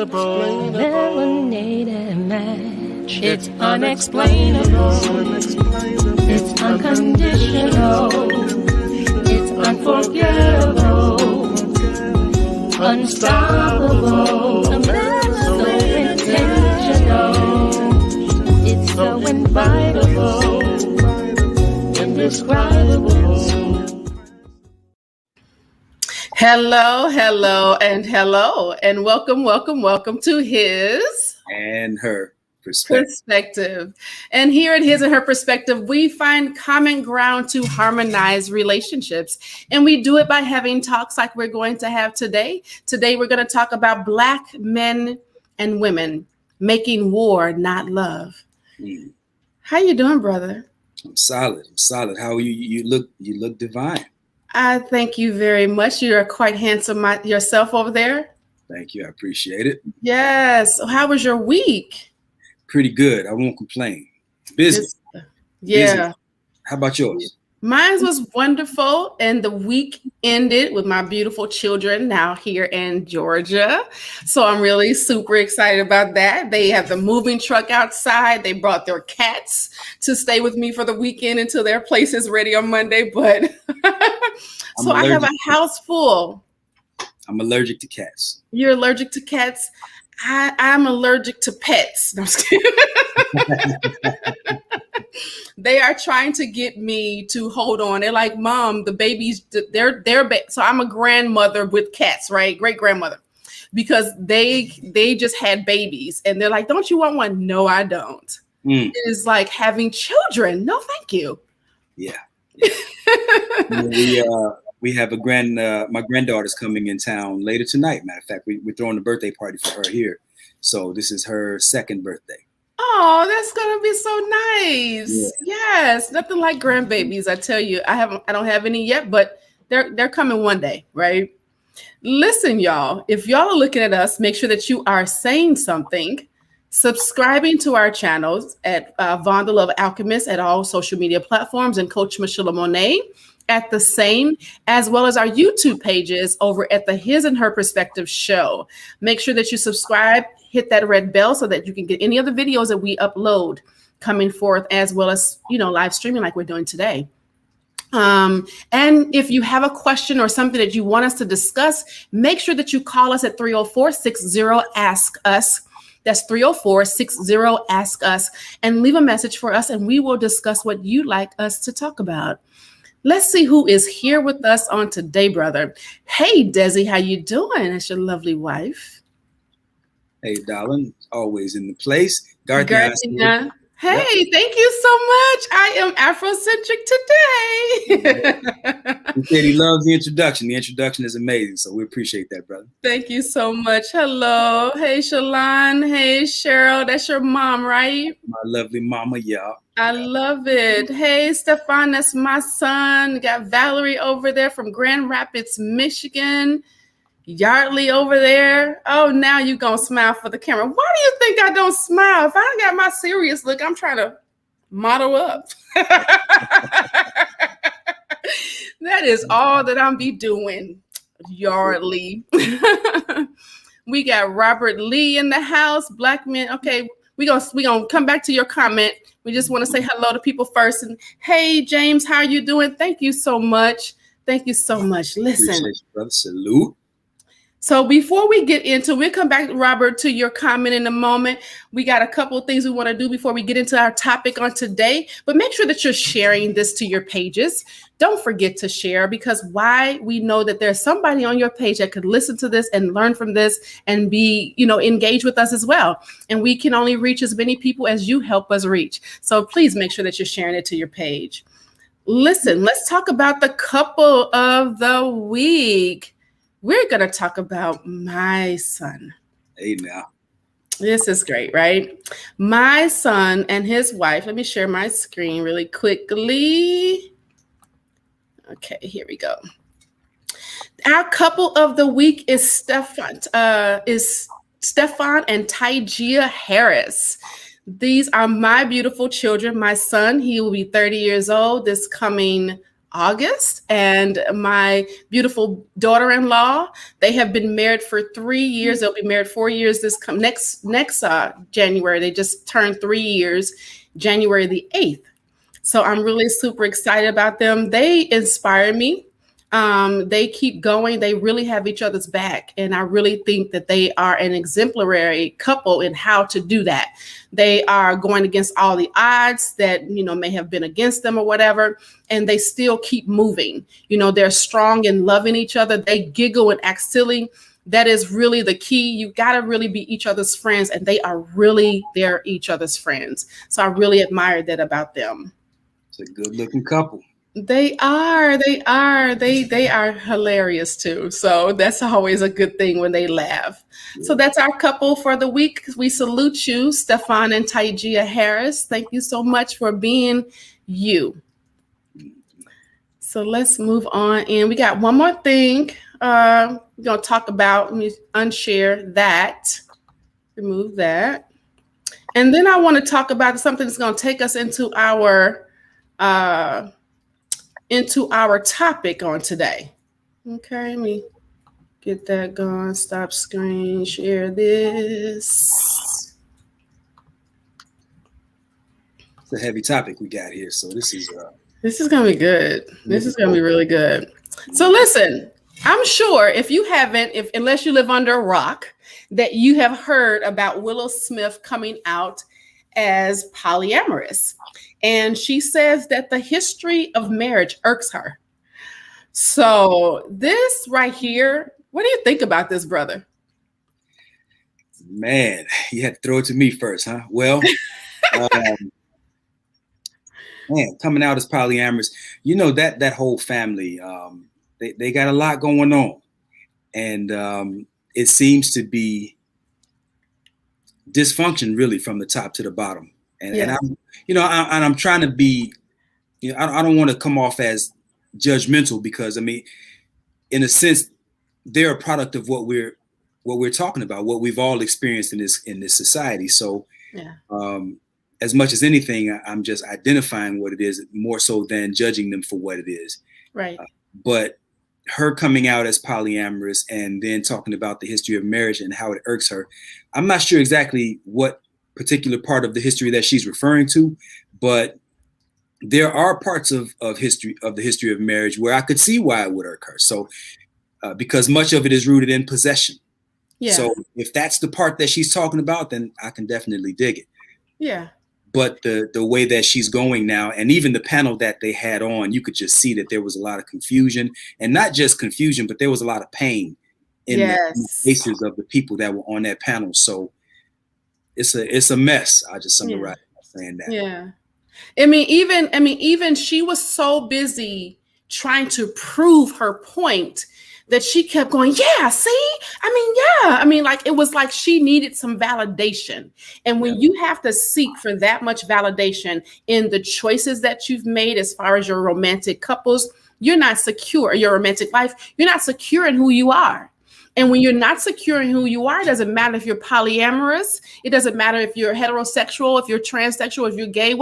Lemonade and match. It's unexplainable. It's unconditional. It's unforgettable. Unstoppable. So intentional. It's so invitable. Indescribable. Hello, and welcome to His and Her Perspective. And here at His and Her Perspective, we find common ground to harmonize relationships. And we do it by having talks like we're going to have today. Today, we're going to talk about Black men and women making war, not love. How you doing, brother? I'm solid. How are you? You look divine. I thank you very much. You are quite handsome yourself over there. Thank you. I appreciate it. Yes. So how was your week? Pretty good. I won't complain. Busy. Yeah. Busy. How about yours? Mine was wonderful, and the week ended with my beautiful children now here in Georgia. So I'm really super excited about that. They have the moving truck outside. They brought their cats to stay with me for the weekend until their place is ready on Monday. But so I have a house full. I'm allergic to cats. You're allergic to cats? I'm allergic to pets. No, I'm just kidding. They are trying to get me to hold on. They're like, Mom, the babies, so I'm a grandmother with cats, right? Great grandmother, because they just had babies, and they're like, don't you want one? No, I don't. It is like having children. No, thank you. Yeah. We have my granddaughter's coming in town later tonight. Matter of fact, we're throwing a birthday party for her here. So this is her second birthday. Oh, that's gonna be so nice. Yeah. Yes, nothing like grandbabies. I tell you, I don't have any yet, but they're coming one day, right? Listen, y'all, if y'all are looking at us, make sure that you are saying something, subscribing to our channels at Vaun the Love Alchemist at all social media platforms, and Coach Michelamonè at the same, as well as our YouTube pages over at the His and Her Perspective show. Make sure that you subscribe, hit that red bell so that you can get any other videos that we upload coming forth, as well as, live streaming like we're doing today. And if you have a question or something that you want us to discuss, make sure that you call us at 304-60-ASK-US. That's 304-60-ASK-US, and leave a message for us, and we will discuss what you'd like us to talk about. Let's see who is here with us on today, brother. Hey, Desi, how you doing? That's your lovely wife. Hey, darling, always in the place. Garthia. Hey, yep. Thank you so much. I am Afrocentric today. He said he loves the introduction. The introduction is amazing, so we appreciate that, brother. Thank you so much. Hello. Hey, Shalon. Hey, Cheryl. That's your mom, right? My lovely mama, y'all. I love it. Hey, Stefan, that's my son. Got Valerie over there from Grand Rapids, Michigan. Yardley over there. Oh, now you gonna smile for the camera. Why do you think I don't smile? If I got my serious look, I'm trying to model up. That is all that I'm be doing, Yardley. We got Robert Lee in the house. Black men. Okay, we gonna come back to your comment. We just want to say hello to people first. And hey, James, how are you doing? Thank you so much. Thank you so much. Listen, appreciate you, brother. Salute. So before we get into, we'll come back, Robert, to your comment in a moment. We got a couple of things we want to do before we get into our topic on today, but make sure that you're sharing this to your pages. Don't forget to share, because why? We know that there's somebody on your page that could listen to this and learn from this and be, engaged with us as well. And we can only reach as many people as you help us reach. So please make sure that you're sharing it to your page. Listen, let's talk about the couple of the week. We're going to talk about my son. Hey, now. This is great, right? My son and his wife. Let me share my screen really quickly. Okay, here we go. Our couple of the week is Stefan and Tygia Harris. These are my beautiful children. My son, he will be 30 years old this coming August, and my beautiful daughter-in-law, they have been married for 3 years. They'll be married 4 years next January. They just turned 3 years, January the 8th. So I'm really super excited about them. They inspire me. They keep going. They really have each other's back. And I really think that they are an exemplary couple in how to do that. They are going against all the odds that, may have been against them or whatever. And they still keep moving. They're strong in loving each other. They giggle and act silly. That is really the key. You got to really be each other's friends. And they're each other's friends. So I really admire that about them. It's a good looking couple. They are hilarious too. So that's always a good thing when they laugh. Yeah. So that's our couple for the week. We salute you, Stefan and Taigia Harris. Thank you so much for being you. So let's move on. And we got one more thing we're going to talk about. Let me unshare that. Remove that. And then I want to talk about something that's going to take us into our topic on today. Okay, let me get that going. Stop screen, share this. It's a heavy topic we got here, so this is gonna be good. This is gonna be really good. So listen, I'm sure if you haven't, unless you live under a rock, that you have heard about Willow Smith coming out as polyamorous. And she says that the history of marriage irks her. So this right here, what do you think about this, brother? Man, you had to throw it to me first, huh? Well, man, coming out as polyamorous, that whole family, they got a lot going on. And it seems to be dysfunction really from the top to the bottom. And I'm trying to be, I don't want to come off as judgmental because in a sense, they're a product of what we're talking about, what we've all experienced in this society. So, as much as anything, I'm just identifying what it is more so than judging them for what it is. Right. But her coming out as polyamorous and then talking about the history of marriage and how it irks her, I'm not sure exactly what particular part of the history that she's referring to, but there are parts of the history of marriage where I could see why it would irk her. So because much of it is rooted in possession. Yeah. So if that's the part that she's talking about, then I can definitely dig it. Yeah. But the way that she's going now, and even the panel that they had on, you could just see that there was a lot of confusion, and not just confusion, but there was a lot of pain in the faces of the people that were on that panel. So it's a mess. I just summarize saying that. Yeah. Even she was so busy trying to prove her point that she kept going, like it was like she needed some validation. And when you have to seek for that much validation in the choices that you've made as far as your romantic couples, you're not secure, your romantic life, you're not secure in who you are. And when you're not secure in who you are, it doesn't matter if you're polyamorous. It doesn't matter if you're heterosexual, if you're transsexual, if you're gay,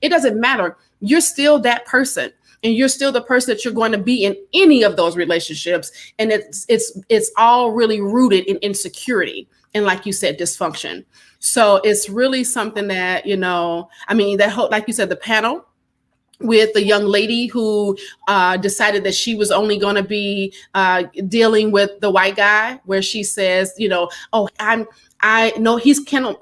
it doesn't matter. You're still that person. And you're still the person that you're going to be in any of those relationships. And it's all really rooted in insecurity. And like you said, dysfunction. So it's really something that, that whole, like you said, the panel with the young lady who decided that she was only going to be dealing with the white guy, where she says, I know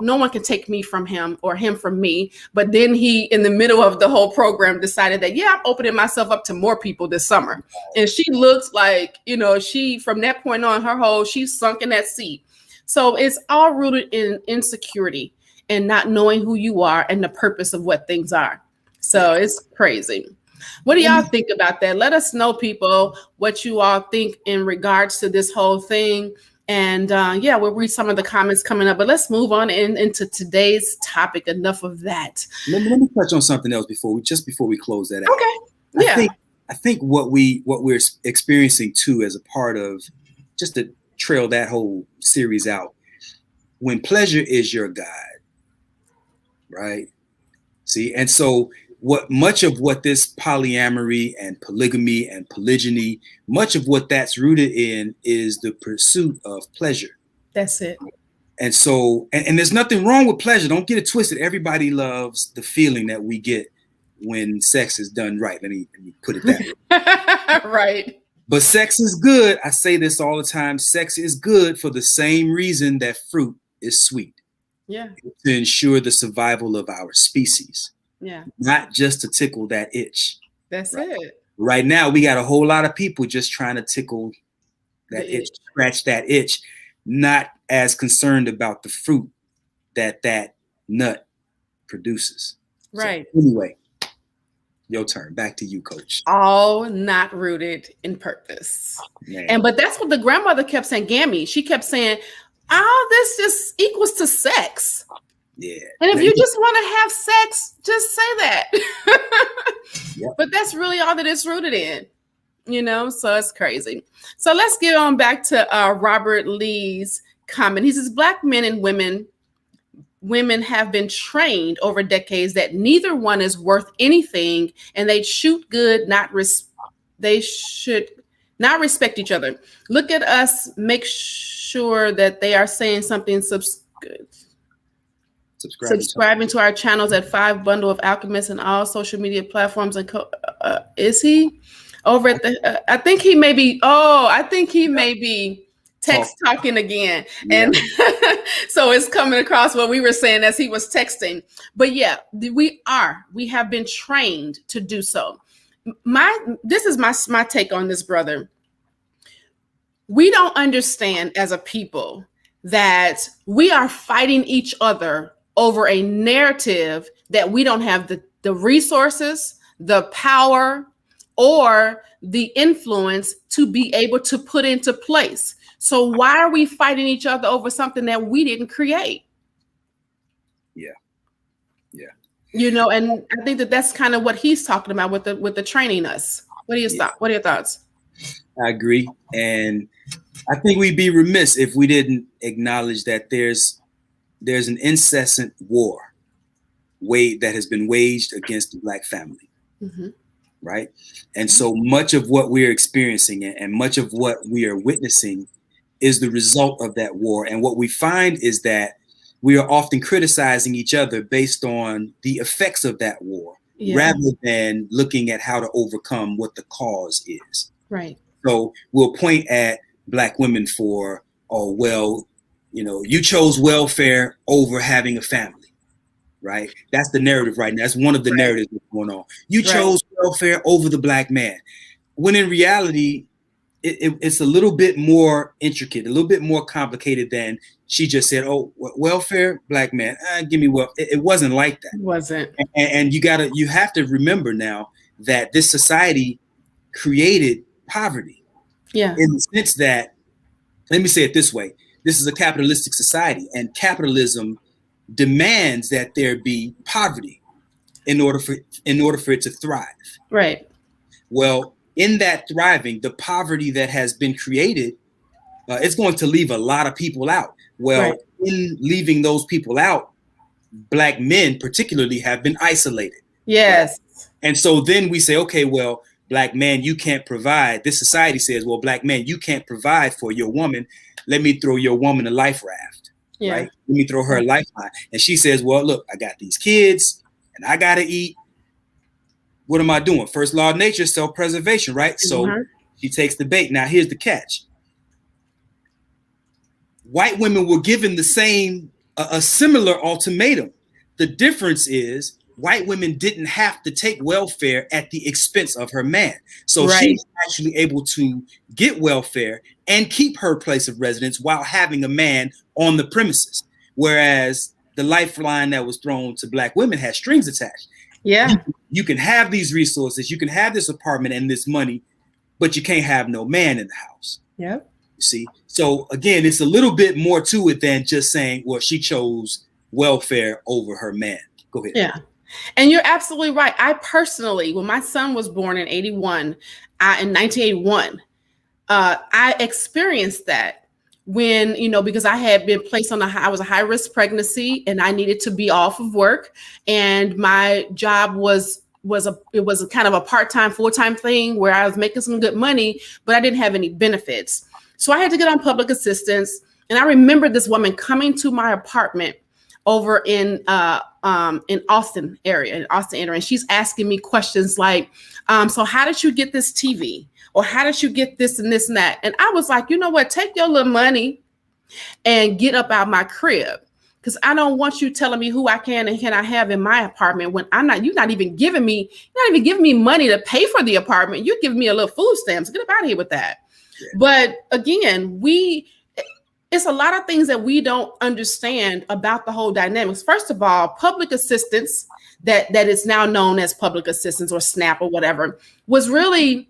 no one can take me from him or him from me. But then he, in the middle of the whole program, decided that, I'm opening myself up to more people this summer. And she looks like, she, from that point on, she's sunk in that seat. So it's all rooted in insecurity and not knowing who you are and the purpose of what things are. So it's crazy. What do y'all think about that? Let us know, people, what you all think in regards to this whole thing. And we'll read some of the comments coming up, but let's move on into today's topic. Enough of that. Let me touch on something else before we close that out. Okay. Yeah. I think what we're experiencing too, as a part of, just to trail that whole series out, when pleasure is your guide, right? See, and so what much of what this polyamory and polygamy and polygyny, much of what that's rooted in is the pursuit of pleasure. That's it. And so, and there's nothing wrong with pleasure. Don't get it twisted. Everybody loves the feeling that we get when sex is done right. Let me put it that way. Right. But sex is good. I say this all the time. Sex is good for the same reason that fruit is sweet. Yeah. To ensure the survival of our species. Yeah. Not just to tickle that itch. That's right? it. Right now, we got a whole lot of people just trying to tickle that itch, scratch that itch, not as concerned about the fruit that nut produces. Right. So anyway, your turn. Back to you, Coach. All not rooted in purpose. But that's what the grandmother kept saying, Gammy. She kept saying, oh, this just equals to sex. Yeah. And if you just want to have sex, just say that. Yep. But that's really all that it's rooted in, so it's crazy. So let's get on back to Robert Lee's comment. He says, Black men and women have been trained over decades that neither one is worth anything, and they shoot good, they should not respect each other. Look at us, make sure that they are saying something subscribing to our channels at 5 bundle of Alchemist and all social media platforms. And is he over at the I think he may be text talking again. Yeah. And so it's coming across what we were saying as he was texting. But yeah, we have been trained to do so. This is my take on this, brother. We don't understand as a people that we are fighting each other over a narrative that we don't have the resources, the power, or the influence to be able to put into place. So why are we fighting each other over something that we didn't create? Yeah. And I think that's kind of what he's talking about with the training us. What are your thoughts? I agree. And I think we'd be remiss if we didn't acknowledge that there's an incessant war that has been waged against the Black family. Mm-hmm. Right. And so much of what we're experiencing and much of what we are witnessing is the result of that war. And what we find is that we are often criticizing each other based on the effects of that war, rather than looking at how to overcome what the cause is. Right. So we'll point at Black women for, you chose welfare over having a family. Right. That's the narrative right now. That's one of the narratives that's going on. You chose welfare over the Black man. When in reality, it's a little bit more intricate, a little bit more complicated than she just said, oh, welfare, Black man, give me wealth. It wasn't like that. It wasn't. And you have to remember now that this society created poverty. Yeah. In the sense that, let me say it this way. This is a capitalistic society, and capitalism demands that there be poverty in order for it to thrive. Right. Well, in that thriving, the poverty that has been created, it's going to leave a lot of people out. Well, in leaving those people out, Black men particularly have been isolated. Yes. Right? And so then we say, okay, well, Black man, you can't provide. This society says, well, Black man, you can't provide for your woman. Let me throw your woman a life raft. Yeah. Right? Let me throw her a lifeline. And she says, well, look, I got these kids and I got to eat. What am I doing? First law of nature, self-preservation, right? So she takes the bait. Now, here's the catch. White women were given a similar ultimatum. The difference is white women didn't have to take welfare at the expense of her man. So she's actually able to get welfare and keep her place of residence while having a man on the premises. Whereas the lifeline that was thrown to Black women has strings attached. Yeah. You can have these resources, you can have this apartment and this money, but you can't have no man in the house. Yeah. You see? So again, it's a little bit more to it than just saying, well, she chose welfare over her man. Go ahead. Yeah. And you're absolutely right. I personally, when my son was born in 1981, I experienced that when, because I had been placed I was a high risk pregnancy and I needed to be off of work, and my job was it was a kind of a part-time, full-time thing where I was making some good money, but I didn't have any benefits. So I had to get on public assistance. And I remember this woman coming to my apartment over in Austin area, and she's asking me questions like, so how did you get this TV? Or how did you get this and this and that? And I was like, you know what? Take your little money and get up out my crib. Because I don't want you telling me who I can and cannot have in my apartment when you're not even giving me money to pay for the apartment. You're giving me a little food stamps. Get up out of here with that. Yeah. But again, it's a lot of things that we don't understand about the whole dynamics. First of all, public assistance that is now known as public assistance or SNAP or whatever was really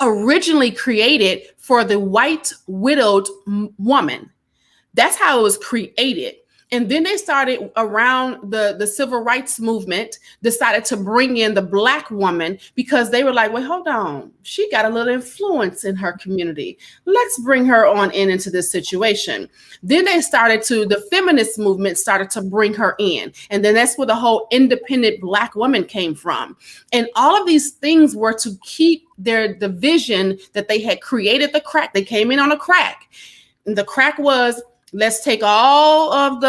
originally created for the white widowed woman. That's how it was created. And then they started around the civil rights movement, decided to bring in the Black woman because they were like, wait, hold on. She got a little influence in her community. Let's bring her on into this situation. Then the feminist movement started to bring her in. And then that's where the whole independent Black woman came from. And all of these things were to keep the vision that they had created, the crack. They came in on a crack. And the crack was, let's take all of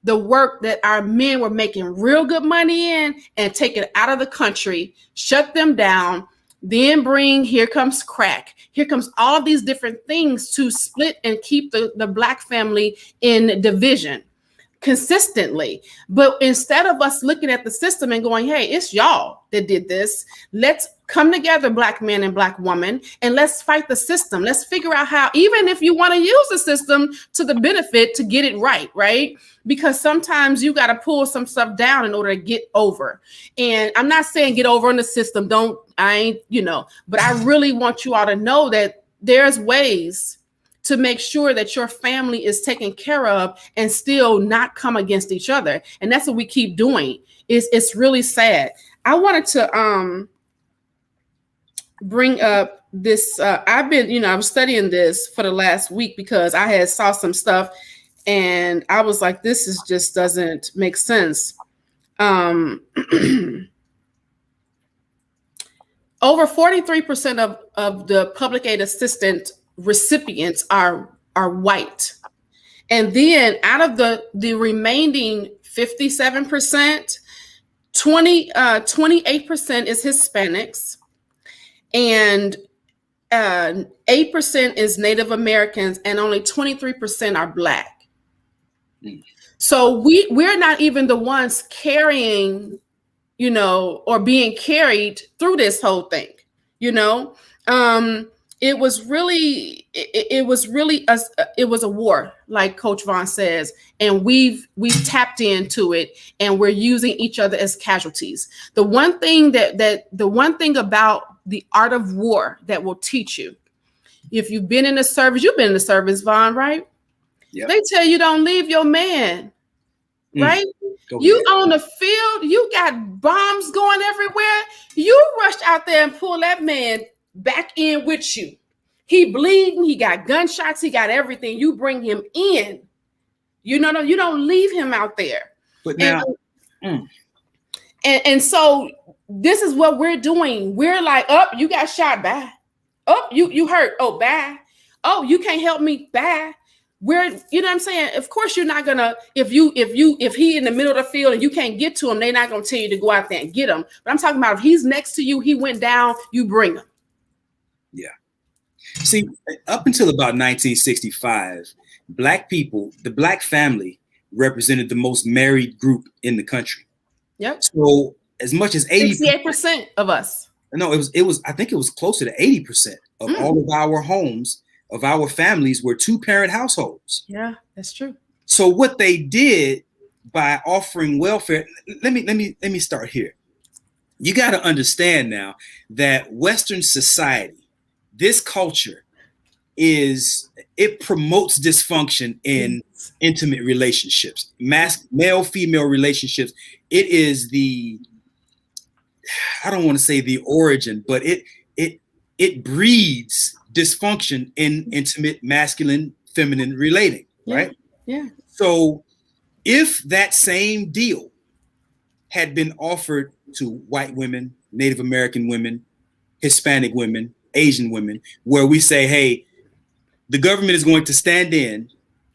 the work that our men were making real good money in and take it out of the country, shut them down, then here comes crack. Here comes all of these different things to split and keep the Black family in division consistently. But instead of us looking at the system and going, hey, it's y'all that did this, let's come together, Black men and Black women, and let's fight the system. Let's figure out how, even if you want to use the system to the benefit, to get it right? Because sometimes you got to pull some stuff down in order to get over. And I'm not saying get over on the system. But I really want you all to know that there's ways to make sure that your family is taken care of and still not come against each other. And that's what we keep doing. It's really sad. I wanted to bring up this. I was studying this for the last week because I had saw some stuff and I was like, just doesn't make sense. Over 43% of the public aid assistance recipients are white. And then out of the remaining 57%, 28% is Hispanics, and 8% is Native Americans, and only 23% are Black. So we're not even the ones carrying, or being carried through this whole thing, It was really a war, like Coach Vaun says, and we've tapped into it, and we're using each other as casualties. The one thing about the art of war that will teach you, if you've been in the service, Vaun, right? Yep. They tell you don't leave your man, right? You on the field, you got bombs going everywhere. You rushed out there and pull that man back in with you. He bleeding, he got gunshots, he got everything. You bring him in. You don't leave him out there. But now, and so this is what we're doing. We're like, you got shot, bye. You hurt, bye. You can't help me, bye. We're, what I'm saying? Of course, you're not gonna, if he in the middle of the field and you can't get to him, they're not gonna tell you to go out there and get him. But I'm talking about if he's next to you, he went down, you bring him. Yeah. See, up until about 1965, Black people, the Black family, represented the most married group in the country. Yep. So as much as 68% of us. No, it was. I think it was closer to 80% of all of our homes, of our families, were two-parent households. Yeah, that's true. So what they did by offering welfare, let me start here. You got to understand now that Western society, this culture, it promotes dysfunction in intimate relationships, male-female relationships. It is I don't want to say the origin, but it breeds dysfunction in intimate masculine feminine relating, right? Yeah. So if that same deal had been offered to white women, Native American women, Hispanic women, Asian women, where we say, hey, the government is going to stand in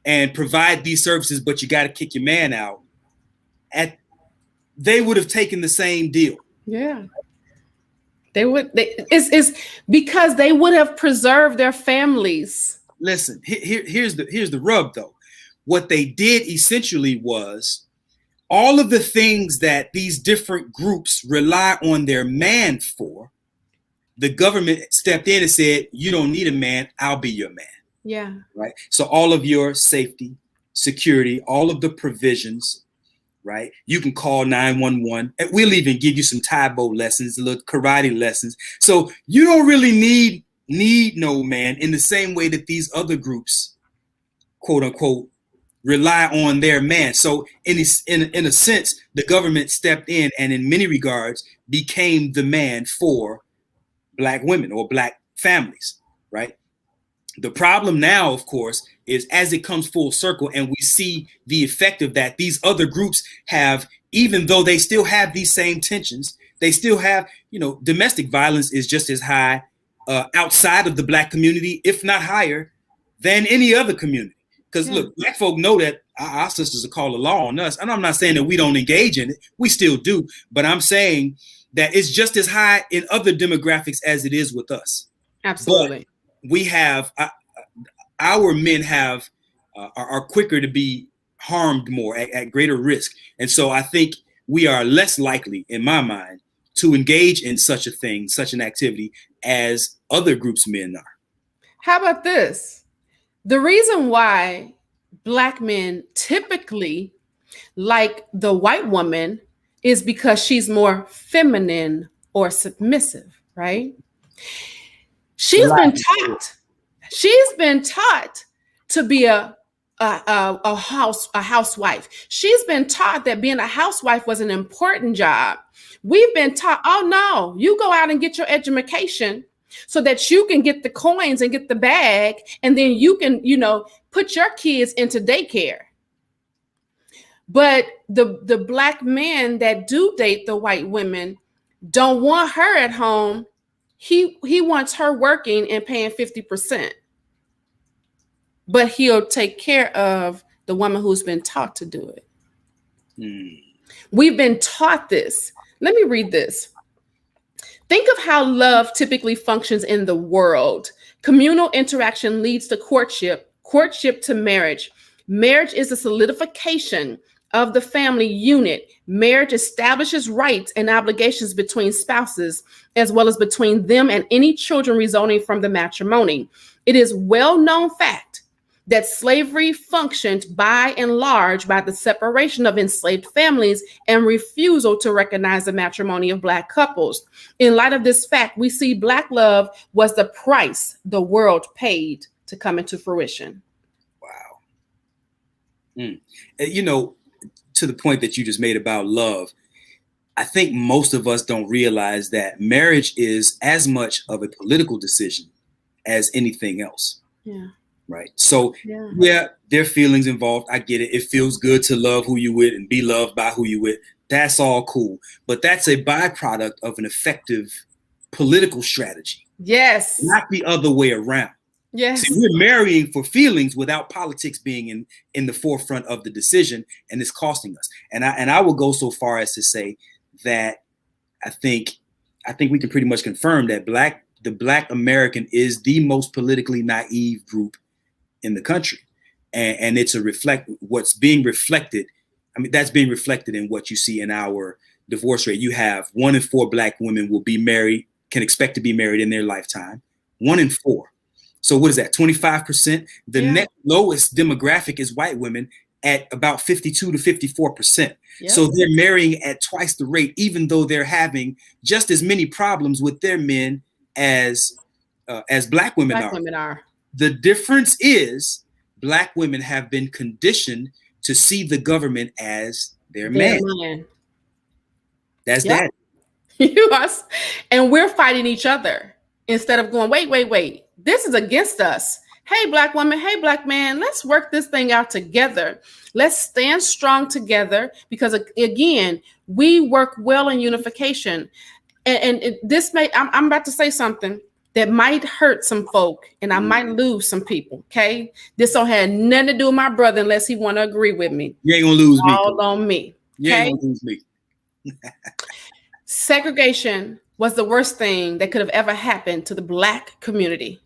and provide these services, but you got to kick your man out. They would have taken the same deal. Yeah. It's because they would have preserved their families. Listen, here's the rub though. What they did essentially was all of the things that these different groups rely on their man for, the government stepped in and said, you don't need a man, I'll be your man. Yeah. Right. So all of your safety, security, all of the provisions, right? You can call 911. And we'll even give you some Taibo lessons, little karate lessons. So you don't really need no man in the same way that these other groups, quote unquote, rely on their man. So in a sense, the government stepped in and in many regards became the man for Black women or Black families, right? The problem now, of course, is as it comes full circle and we see the effect of that, these other groups have, even though they still have these same tensions, they still have, domestic violence is just as high outside of the Black community, if not higher, than any other community. Because look, Black folk know that our sisters will call the law on us. And I'm not saying that we don't engage in it. We still do. But I'm saying that it's just as high in other demographics as it is with us. Absolutely. But we have our men are quicker to be harmed more at greater risk. And so I think we are less likely, in my mind, to engage in such a thing, such an activity as other groups' men are. How about this? The reason why Black men typically like the white woman is because she's more feminine or submissive, right? She's been taught to be a housewife. She's been taught that being a housewife was an important job. We've been taught, oh no, you go out and get your education so that you can get the coins and get the bag, and then you can, put your kids into daycare. But the Black men that do date the white women don't want her at home. He wants her working and paying 50%. But he'll take care of the woman who's been taught to do it. We've been taught this. Let me read this. Think of how love typically functions in the world. Communal interaction leads to courtship, courtship to marriage. Marriage is a solidification of the family unit. Marriage establishes rights and obligations between spouses, as well as between them and any children resulting from the matrimony. It is well-known fact that slavery functioned by and large by the separation of enslaved families and refusal to recognize the matrimony of Black couples. In light of this fact, we see Black love was the price the world paid to come into fruition. Wow. To the point that you just made about love, I think most of us don't realize that marriage is as much of a political decision as anything else. Yeah. Right. So, yeah, there are feelings involved. I get it. It feels good to love who you with and be loved by who you with. That's all cool. But that's a byproduct of an effective political strategy. Yes. Not the other way around. Yes. See, we're marrying for feelings without politics being in the forefront of the decision, and it's costing us. And I will go so far as to say that I think we can pretty much confirm that the Black American is the most politically naive group in the country. And it's what's being reflected. I mean, that's being reflected in what you see in our divorce rate. You have 1 in 4 Black women can expect to be married in their lifetime. 1 in 4. So what is that? 25%. The next lowest demographic is white women at about 52 to 54%. Yep. So they're marrying at twice the rate, even though they're having just as many problems with their men as Black women are. The difference is Black women have been conditioned to see the government as their man. That's that. And we're fighting each other instead of going, wait. This is against us. Hey, black woman, hey, black man, let's work this thing out together. Let's stand strong together because, again, we work well in unification. This may, I'm about to say something that might hurt some folk and I might lose some people. Okay. This don't have nothing to do with my brother unless he want to agree with me. You ain't gonna lose me. All on me. You okay? ain't gonna lose me. Segregation was the worst thing that could have ever happened to the black community.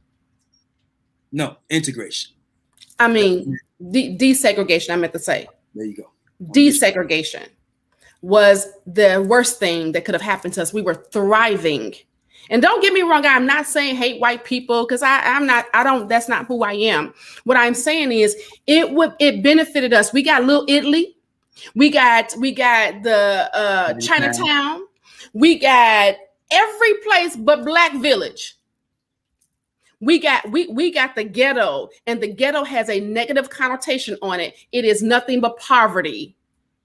No, integration. I mean, desegregation, I meant to say. There you go. Desegregation was the worst thing that could have happened to us. We were thriving. And don't get me wrong, I'm not saying hate white people because that's not who I am. What I'm saying is it benefited us. We got Little Italy. We got the Chinatown. We got every place but Black Village. We got the ghetto, and the ghetto has a negative connotation on it. It is nothing but poverty.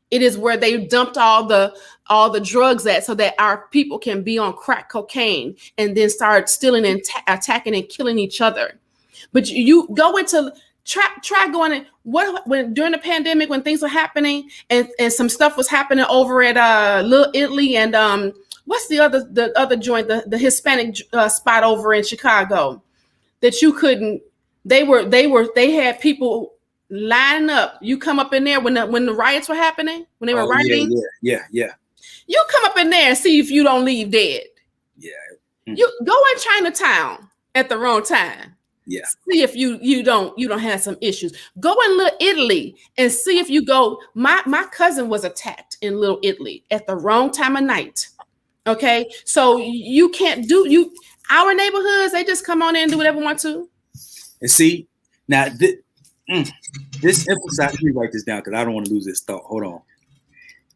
It is where they dumped all the drugs at so that our people can be on crack cocaine and then start stealing and attacking and killing each other. But you go into try going in when during the pandemic when things were happening and some stuff was happening over at Little Italy and what's the other joint, the Hispanic spot over in Chicago that you couldn't. They had people lining up. You come up in there when the riots were happening, when they were rioting. Yeah. You come up in there and see if you don't leave dead. Yeah. You go in Chinatown at the wrong time. Yeah. See if you don't have some issues. Go in Little Italy and see if you go. My cousin was attacked in Little Italy at the wrong time of night. Okay, so you can't do our neighborhoods. They just come on in and do whatever they want to. And see now this emphasizes. Let me write this down because I don't want to lose this thought. Hold on.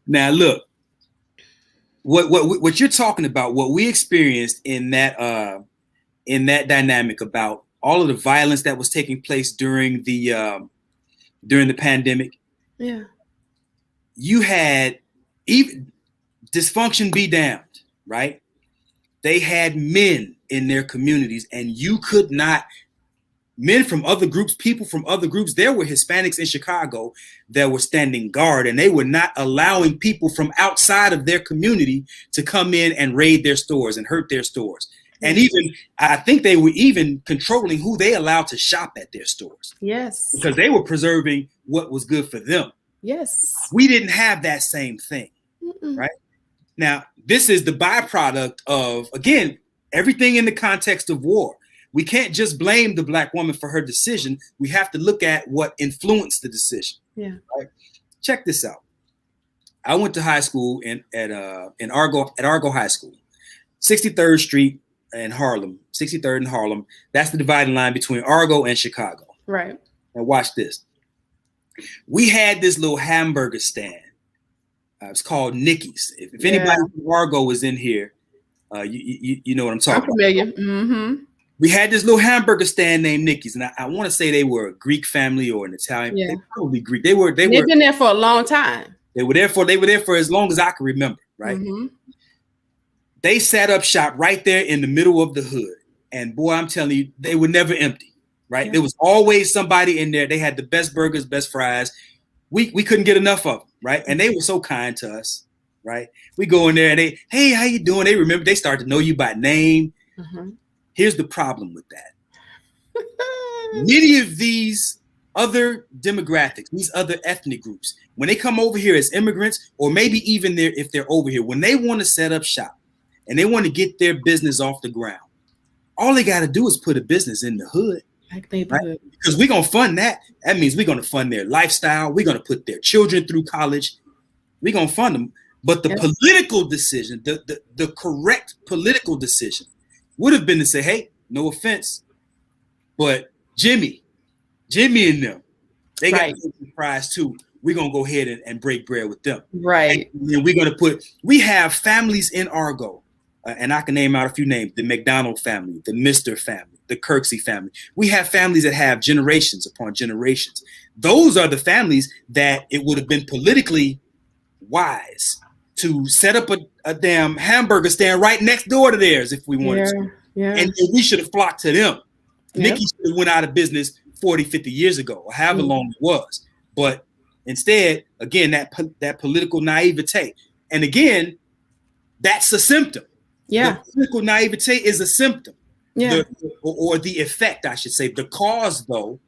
Now look, what you're talking about, what we experienced in that dynamic about all of the violence that was taking place during the pandemic. Yeah. You had even dysfunction be damned, right? They had men in their communities, and you could not. Men from other groups, people from other groups. There were Hispanics in Chicago that were standing guard, and they were not allowing people from outside of their community to come in and raid their stores and hurt their stores. And even, I think they were even controlling who they allowed to shop at their stores. Yes. Because they were preserving what was good for them. Yes. We didn't have that same thing, right? Now, this is the byproduct of, again, everything in the context of war. We can't just blame the Black woman for her decision. We have to look at what influenced the decision. Yeah. Right? Check this out. I went to high school at Argo High School, 63rd Street in Harlem, 63rd in Harlem. That's the dividing line between Argo and Chicago. Right. Now watch this. We had this little hamburger stand. It's called Nicky's. If anybody from Argo is in here, you know what I'm talking about. Familiar. Mm-hmm. We had this little hamburger stand named Nicky's, and I want to say they were a Greek family or an Italian. Yeah. They were probably Greek. They've been there for a long time. They were there for as long as I can remember, right? Mm-hmm. They set up shop right there in the middle of the hood. And boy, I'm telling you, they were never empty, right? Yeah. There was always somebody in there. They had the best burgers, best fries. We couldn't get enough of them, right? And they were so kind to us, right? We go in there and hey, how you doing? They remember, they start to know you by name. Mm-hmm. Here's the problem with that. Many of these other demographics, these other ethnic groups, when they come over here as immigrants, or maybe even if they're over here, when they want to set up shop and they want to get their business off the ground, all they got to do is put a business in the hood. Like they right? Because we're going to fund that. That means we're going to fund their lifestyle. We're going to put their children through college. We're going to fund them. But the political decision, the correct political decision would have been to say, hey, no offense, but Jimmy and them, they got the prize too. We're going to go ahead and break bread with them. Right. And we're going to we have families in Argo, and I can name out a few names, the McDonald family, the Mr. family, the Kirksey family. We have families that have generations upon generations. Those are the families that it would have been politically wise to set up a damn hamburger stand right next door to theirs if we wanted to. Yeah. And we should have flocked to them. Yep. Nikki should have went out of business 40, 50 years ago, or however long it was. But instead, again, that political naivete. And again, that's a symptom. Yeah. The political naivete is a symptom. Yeah. Or the effect, I should say. The cause, though,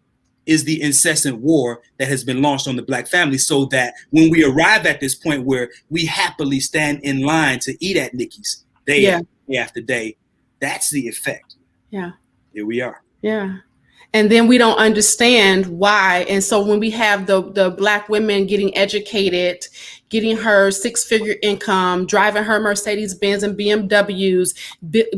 is the incessant war that has been launched on the Black family, so that when we arrive at this point where we happily stand in line to eat at Nikki's day after day, that's the effect. Yeah. Here we are. Yeah. And then we don't understand why. And so when we have the Black women getting educated, getting her 6-figure income, driving her Mercedes-Benz and BMWs,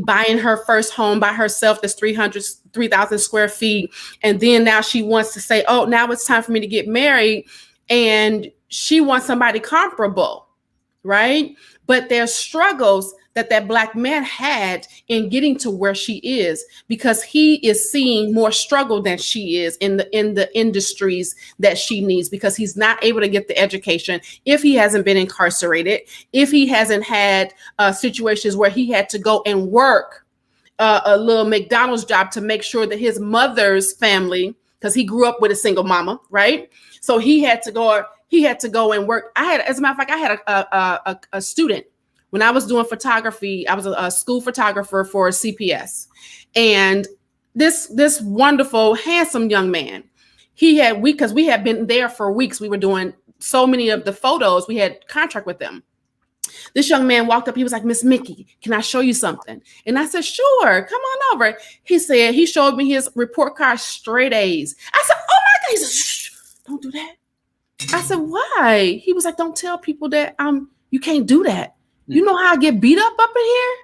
buying her first home by herself that's 3,000 square feet. And then now she wants to say, oh, now it's time for me to get married. And she wants somebody comparable, right? But there's struggles that Black man had in getting to where she is, because he is seeing more struggle than she is in the industries that she needs, because he's not able to get the education, if he hasn't been incarcerated, if he hasn't had situations where he had to go and work a little McDonald's job to make sure that his mother's family, because he grew up with a single mama, right? So he had to go and work. As a matter of fact, I had a student. When I was doing photography, I was a school photographer for CPS. And this wonderful, handsome young man, because we had been there for weeks. We were doing so many of the photos. We had contract with them. This young man walked up. He was like, Miss Mickey, can I show you something? And I said, sure, come on over. He showed me his report card, straight A's. I said, oh my God. He said, shh, don't do that. I said, why? He was like, don't tell people that you can't do that. You know how I get beat up in here?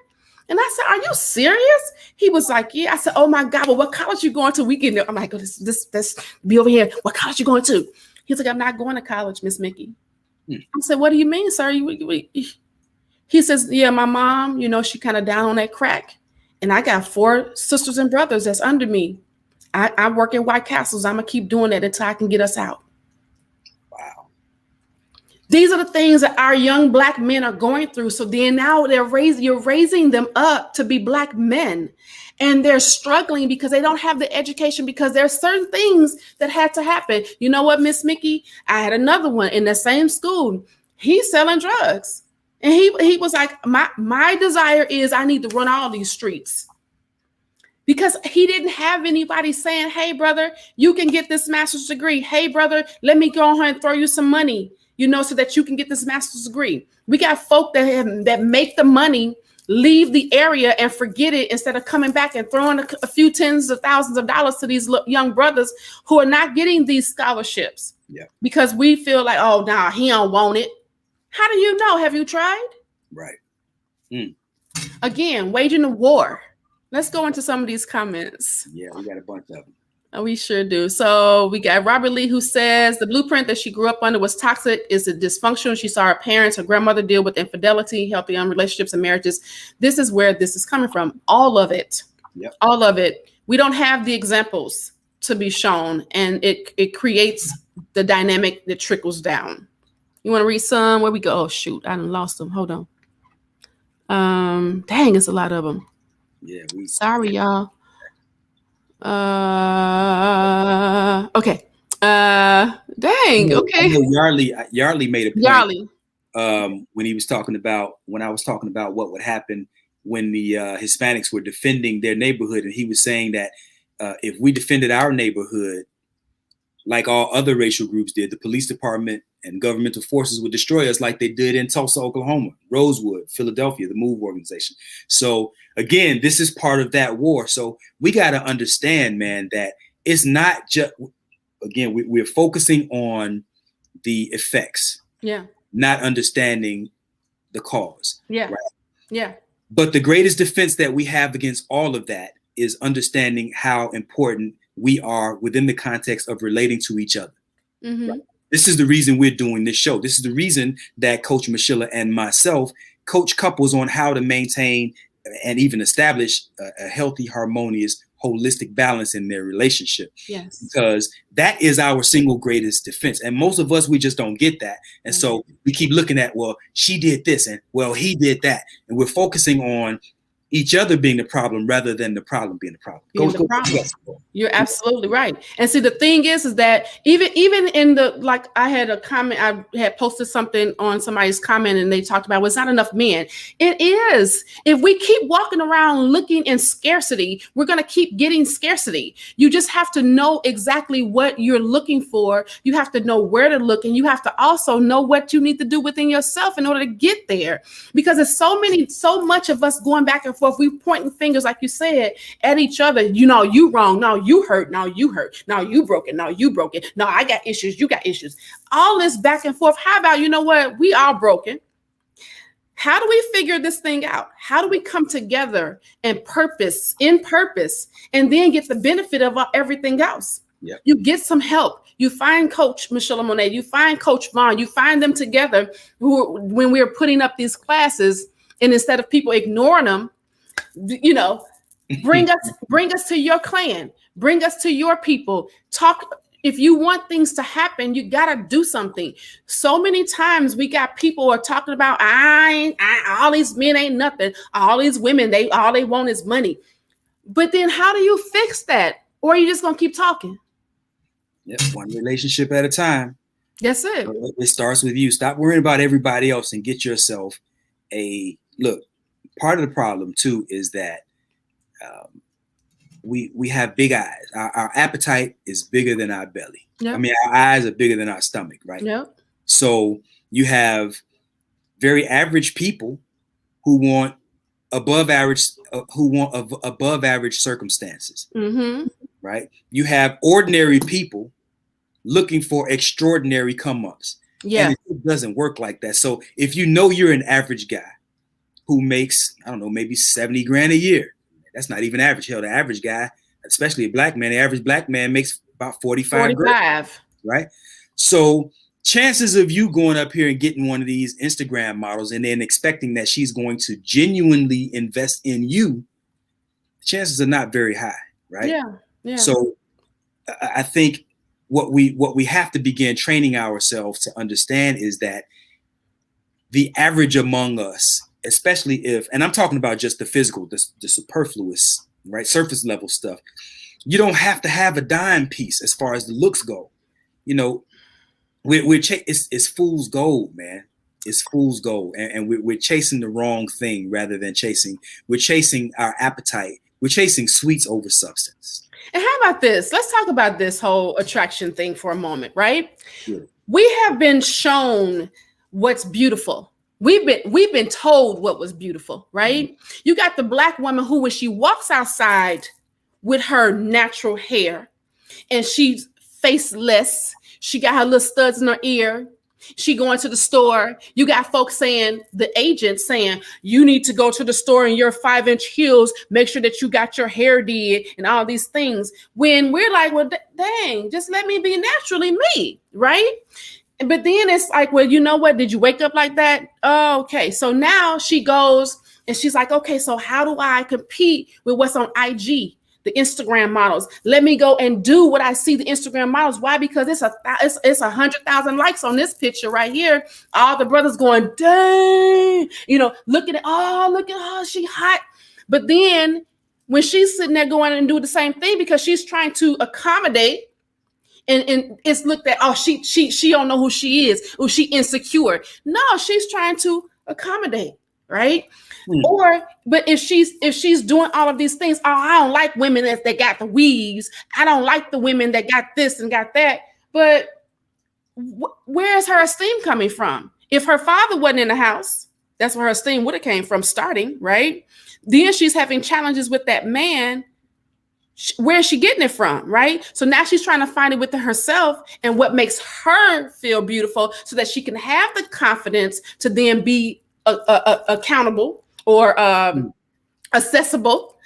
And I said, are you serious? He was like, yeah. I said, oh my God, well, what college you going to? I'm like, oh, this be over here. What college you going to? He's like, I'm not going to college, Miss Mickey. I said, what do you mean, sir? He says, yeah, my mom, she kind of down on that crack. And I got 4 sisters and brothers that's under me. I work in White Castles. I'm going to keep doing that until I can get us out. These are the things that our young Black men are going through. So then now you're raising them up to be Black men, and they're struggling because they don't have the education, because there's certain things that had to happen. You know what, Miss Mickey? I had another one in the same school. He's selling drugs. And he was like, my desire is I need to run all these streets. Because he didn't have anybody saying, hey, brother, you can get this master's degree. Hey, brother, let me go ahead and throw you some money, so that you can get this master's degree. We got folk that make the money, leave the area and forget it, instead of coming back and throwing a few tens of thousands of dollars to these young brothers who are not getting these scholarships. Yeah. Because we feel like, oh, nah, he don't want it. How do you know? Have you tried? Right. Again, waging a war. Let's go into some of these comments. Yeah, we got a bunch of them. We sure do. So we got Robert Lee, who says the blueprint that she grew up under was toxic, is a dysfunction. She saw her parents, her grandmother deal with infidelity, healthy relationships and marriages. This is where this is coming from. All of it. Yep. All of it. We don't have the examples to be shown, and it creates the dynamic that trickles down. You want to read some? Where we go? Oh, shoot. I done lost them. Hold on. Dang, it's a lot of them. Yeah. Sorry, y'all. Okay. Dang. Okay. Yarley made a point. When I was talking about what would happen when the Hispanics were defending their neighborhood, and he was saying that if we defended our neighborhood like all other racial groups did, the police department and governmental forces would destroy us like they did in Tulsa, Oklahoma, Rosewood, Philadelphia, the MOVE organization. So again, this is part of that war. So we got to understand, man, that it's not just, again, we're focusing on the effects, not understanding the cause. Yeah. Right? Yeah. But the greatest defense that we have against all of that is understanding how important we are within the context of relating to each other. Mm-hmm. Right? This is the reason we're doing this show. This is the reason that Coach Michela and myself coach couples on how to maintain and even establish a healthy, harmonious, holistic balance in their relationship. Yes. Because that is our single greatest defense. And most of us, we just don't get that. And so we keep looking at, well, she did this, and well, he did that. And we're focusing on each other being the problem rather than the problem being the problem. You're absolutely right. And see, the thing is that even in the, like, I had a comment, I had posted something on somebody's comment and they talked about, well, it's not enough men. It is. If we keep walking around looking in scarcity, we're going to keep getting scarcity. You just have to know exactly what you're looking for. You have to know where to look, and you have to also know what you need to do within yourself in order to get there. Because there's so much of us going back and forth. We pointing fingers, like you said, at each other. You know, you wrong. No, you hurt. No, you hurt. No, you broken. No, you broken. No, I got issues. You got issues. All this back and forth. How about, you know what? We all broken. How do we figure this thing out? How do we come together in purpose, and then get the benefit of everything else? Yep. You get some help. You find Coach Michelamonè. You find Coach Vaun. You find them together when we are putting up these classes, and instead of people ignoring them, you know, bring us to your clan, bring us to your people. Talk. If you want things to happen, you gotta do something. So many times we got people who are talking about, all these men ain't nothing. All these women, all they want is money. But then how do you fix that? Or are you just gonna keep talking? Yep, one relationship at a time. That's it. It starts with you. Stop worrying about everybody else and get yourself look. Part of the problem too is that we have big eyes. Our appetite is bigger than our belly. Yep. I mean, our eyes are bigger than our stomach, right? Yep. So you have very average people who want above average circumstances, mm-hmm. right? You have ordinary people looking for extraordinary come-ups. Yeah, and it doesn't work like that. So if you know you're an average guy who makes, I don't know, maybe 70 grand a year. That's not even average. Hell, the average guy, especially a black man, the average black man makes about 45 grand, right? So chances of you going up here and getting one of these Instagram models and then expecting that she's going to genuinely invest in you, chances are not very high, right? Yeah. So I think what we have to begin training ourselves to understand is that the average among us, especially if, and I'm talking about just the physical, the superfluous, right, surface level stuff. You don't have to have a dime piece as far as the looks go. You know, it's fool's gold, man. It's fool's gold, and we're chasing the wrong thing rather than we're chasing our appetite. We're chasing sweets over substance. And how about this? Let's talk about this whole attraction thing for a moment, right? Yeah. We have been shown what's beautiful. We've been told what was beautiful, right? Mm-hmm. You got the black woman who, when she walks outside with her natural hair and she's faceless, she got her little studs in her ear, she going to the store. You got folks saying, the agent saying, you need to go to the store in your 5-inch heels, make sure that you got your hair did and all these things. When we're like, well, dang, just let me be naturally me, right? But then it's like, well, you know what? Did you wake up like that? Oh, okay. So now she goes and she's like, okay, so how do I compete with what's on IG, the Instagram models? Let me go and do what I see the Instagram models. Why? Because it's 100,000 likes on this picture right here. All the brothers going, dang, you know, look at her, she hot. But then when she's sitting there going and do the same thing because she's trying to accommodate, and it's looked at, oh, she don't know who she is, or she insecure. No, she's trying to accommodate, right? But if she's doing all of these things, oh, I don't like women that got the weaves. I don't like the women that got this and got that. But where's her esteem coming from? If her father wasn't in the house, that's where her esteem would have came from starting, right? Then she's having challenges with that man. Where's she getting it from, right? So now she's trying to find it within herself and what makes her feel beautiful so that she can have the confidence to then be accountable or accessible.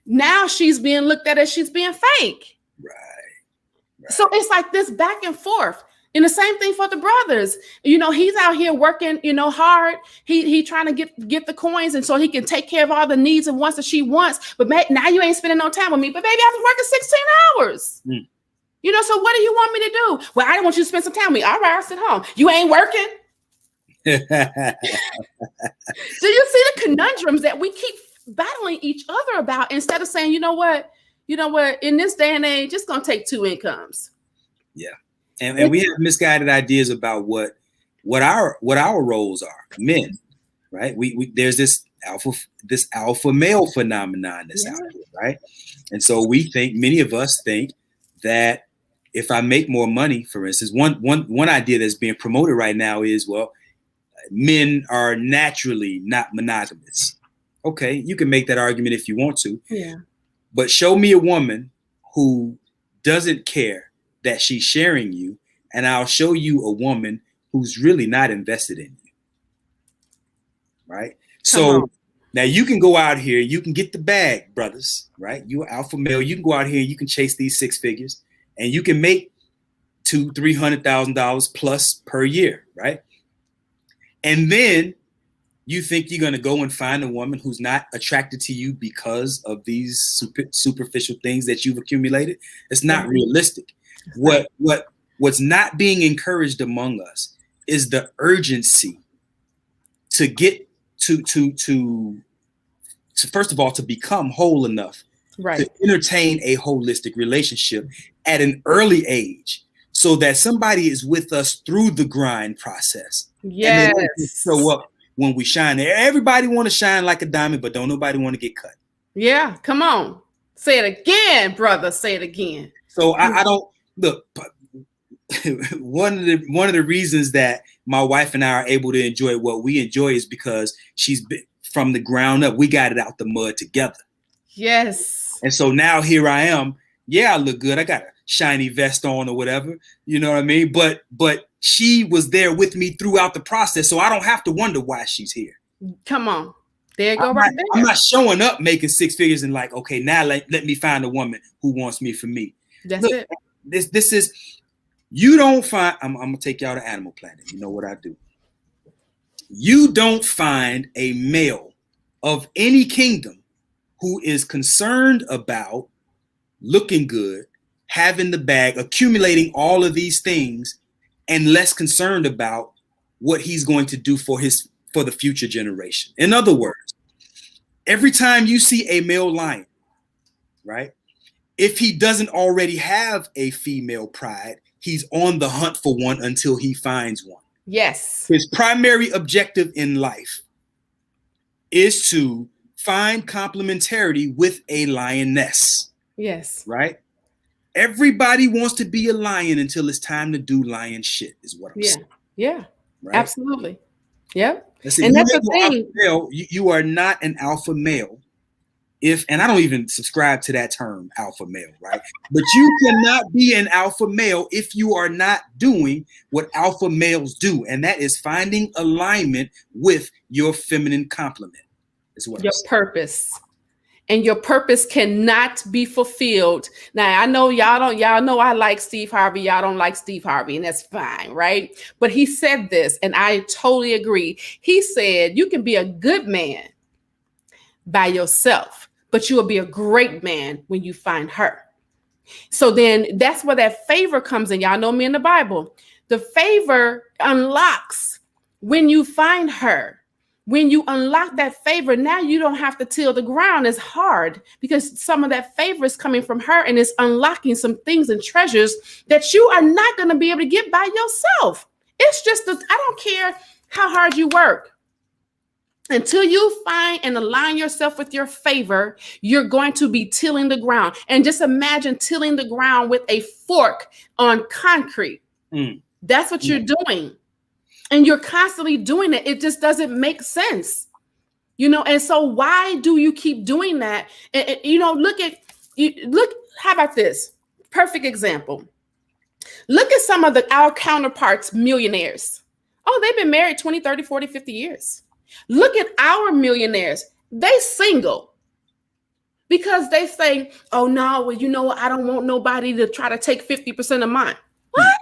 Now she's being looked at as she's being fake. Right. So it's like this back and forth. And the same thing for the brothers. You know, he's out here working, you know, hard. He trying to get the coins, and so he can take care of all the needs and wants that she wants. But now you ain't spending no time with me. But baby, I was working 16 hours. You know, so what do you want me to do? Well, I don't want you to spend some time with me. All right, I'll sit home. You ain't working. Do you see the conundrums that we keep battling each other about, instead of saying, you know what, in this day and age, it's going to take two incomes. Yeah. And we have misguided ideas about what our roles are, men, right? We there's this alpha male phenomenon that's out here, right? And so many of us think that if I make more money, for instance, one idea that's being promoted right now is, well, men are naturally not monogamous. Okay, you can make that argument if you want to. Yeah. But show me a woman who doesn't care that she's sharing you, and I'll show you a woman who's really not invested in you. Right? So now you can go out here, you can get the bag, brothers, right? You're alpha male. You can go out here, you can chase these six figures, and you can make $200,000-$300,000 plus per year, right? And then you think you're going to go and find a woman who's not attracted to you because of these superficial things that you've accumulated. It's not realistic. What's not being encouraged among us is the urgency to get to first of all, to become whole enough to entertain a holistic relationship at an early age, so that somebody is with us through the grind process. Yes. And then show up when we shine. Everybody want to shine like a diamond, but don't nobody want to get cut. Yeah, come on. Say it again, brother. Say it again. So I don't look. One of the reasons that my wife and I are able to enjoy what we enjoy is because she's been from the ground up. We got it out the mud together. Yes. And so now here I am. Yeah, I look good. I got a shiny vest on or whatever. You know what I mean? But she was there with me throughout the process, so I don't have to wonder why she's here. Come on. There you go, right there. I'm not showing up making six figures and like, okay, now let me find a woman who wants me for me. That's it. This is, you don't find, I'm going to take y'all to Animal Planet. You know what I do. You don't find a male of any kingdom who is concerned about looking good, having the bag, accumulating all of these things, and less concerned about what he's going to do for the future generation. In other words, every time you see a male lion, right? If he doesn't already have a female pride, he's on the hunt for one until he finds one. Yes. His primary objective in life is to find complementarity with a lioness. Yes. Right? Everybody wants to be a lion until it's time to do lion shit, is what I'm saying. Yeah. Right? Absolutely. Yep. And that's the thing. Male, you are not an alpha male and I don't even subscribe to that term, alpha male, right? But you cannot be an alpha male if you are not doing what alpha males do, and that is finding alignment with your feminine complement. Is what your purpose. And your purpose cannot be fulfilled. Now, I know y'all know I like Steve Harvey. Y'all don't like Steve Harvey, and that's fine, right? But he said this, and I totally agree. He said, you can be a good man by yourself, but you will be a great man when you find her. So then that's where that favor comes in. Y'all know me in the Bible. The favor unlocks when you find her. When you unlock that favor, now you don't have to till the ground as hard because some of that favor is coming from her and it's unlocking some things and treasures that you are not going to be able to get by yourself. It's just, I don't care how hard you work. Until you find and align yourself with your favor, you're going to be tilling the ground. And just imagine tilling the ground with a fork on concrete. That's what you're doing. And you're constantly doing it. It just doesn't make sense, and so why do you keep doing that? And look, how about this? Perfect example. Look at some of our counterparts, millionaires. Oh, they've been married 20, 30, 40, 50 years. Look at our millionaires. They single because they say, oh, no, well, I don't want nobody to try to take 50% of mine. What?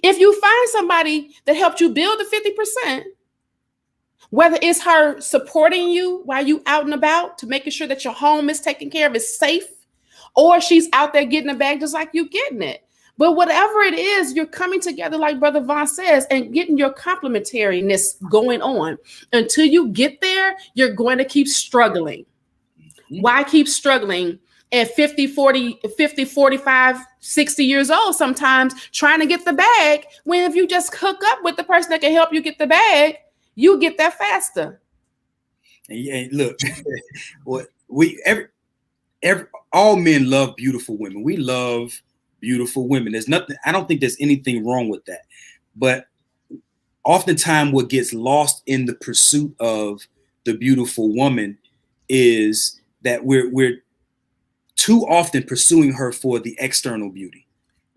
If you find somebody that helped you build the 50%, whether it's her supporting you while you out and about to making sure that your home is taken care of, is safe, or she's out there getting a bag just like you getting it. But whatever it is, you're coming together, like Brother Vaun says, and getting your complementariness going on. Until you get there, you're going to keep struggling. Why keep struggling at 50, 40, 50, 45, 60 years old sometimes trying to get the bag, when if you just hook up with the person that can help you get the bag, you get that faster. And look, what all men love beautiful women. We love beautiful women. There's nothing, I don't think there's anything wrong with that. But oftentimes what gets lost in the pursuit of the beautiful woman is that we're too often pursuing her for the external beauty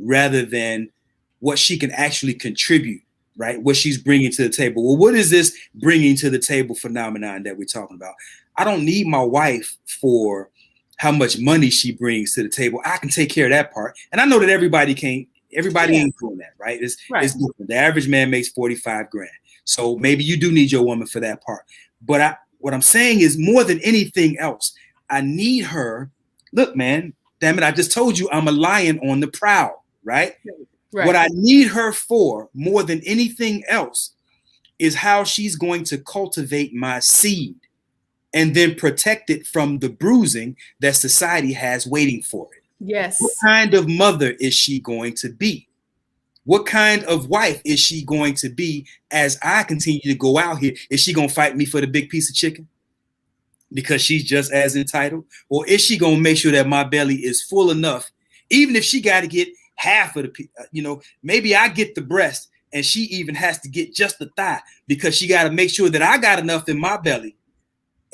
rather than what she can actually contribute, right? What she's bringing to the table. Well, what is this bringing to the table phenomenon that we're talking about? I don't need my wife for how much money she brings to the table. I can take care of that part. And I know that everybody ain't doing that, right? It's different. The average man makes 45 grand. So maybe you do need your woman for that part. But what I'm saying is, more than anything else, I need her. Look, man, damn it, I just told you I'm a lion on the prowl, right? What I need her for more than anything else is how she's going to cultivate my seed and then protect it from the bruising that society has waiting for it. Yes. What kind of mother is she going to be? What kind of wife is she going to be as I continue to go out here? Is she going to fight me for the big piece of chicken because she's just as entitled? Or is she going to make sure that my belly is full enough, even if she got to get half of the, maybe I get the breast and she even has to get just the thigh because she got to make sure that I got enough in my belly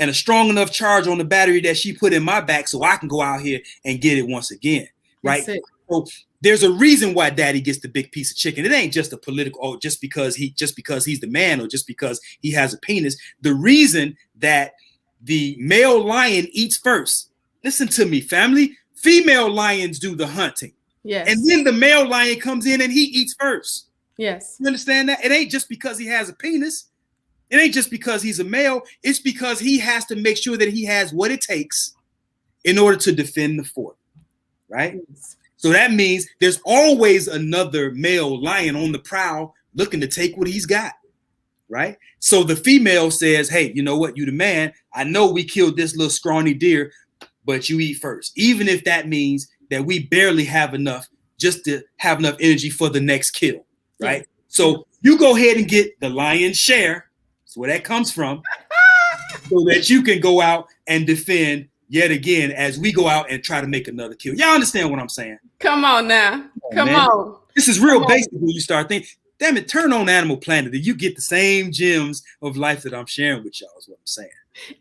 and a strong enough charge on the battery that she put in my back so I can go out here and get it once again, right? So there's a reason why daddy gets the big piece of chicken. It ain't just a political, just because he's the man or just because he has a penis. The reason that the male lion eats first, listen to me, family, female lions do the hunting. Yes. And then the male lion comes in and he eats first. Yes. You understand that? It ain't just because he has a penis. It ain't just because he's a male. It's because he has to make sure that he has what it takes in order to defend the fort, right? Yes. So that means there's always another male lion on the prowl looking to take what he's got, right? So the female says, hey, you know what? You the man. I know we killed this little scrawny deer, but you eat first. Even if that means that we barely have enough just to have enough energy for the next kill, right? Yeah. So you go ahead and get the lion's share. That's where that comes from, so that you can go out and defend yet again as we go out and try to make another kill. Y'all understand what I'm saying? Come on now. Come on. This is real basic when you start thinking, damn it, turn on Animal Planet and you get the same gems of life that I'm sharing with y'all is what I'm saying.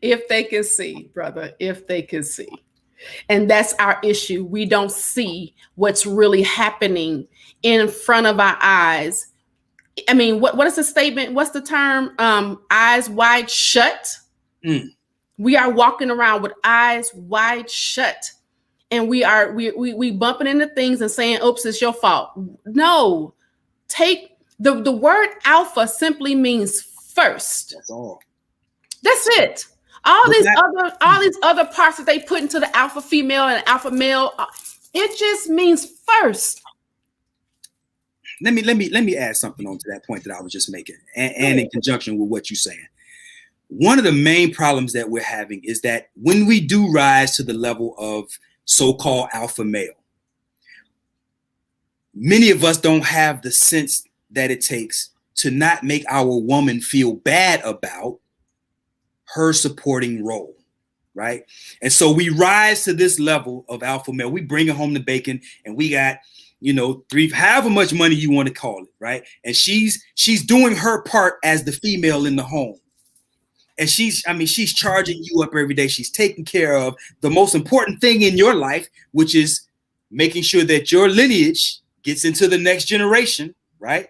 If they can see, brother, if they can see. And that's our issue. We don't see what's really happening in front of our eyes. I mean, what is the statement? What's the term? Eyes wide shut. We are walking around with eyes wide shut, and we bumping into things and saying, "Oops, it's your fault." No, take the word alpha simply means first. That's all. That's it. All these other parts that they put into the alpha female and alpha male, it just means first. Let me add something on to that point that I was just making, and in conjunction with what you're saying. One of the main problems that we're having is that when we do rise to the level of so-called alpha male, many of us don't have the sense that it takes to not make our woman feel bad about her supporting role, right? And so we rise to this level of alpha male. We bring home the bacon, and we got, however much money you want to call it, right? And she's doing her part as the female in the home. And she's charging you up every day. She's taking care of the most important thing in your life, which is making sure that your lineage gets into the next generation, right?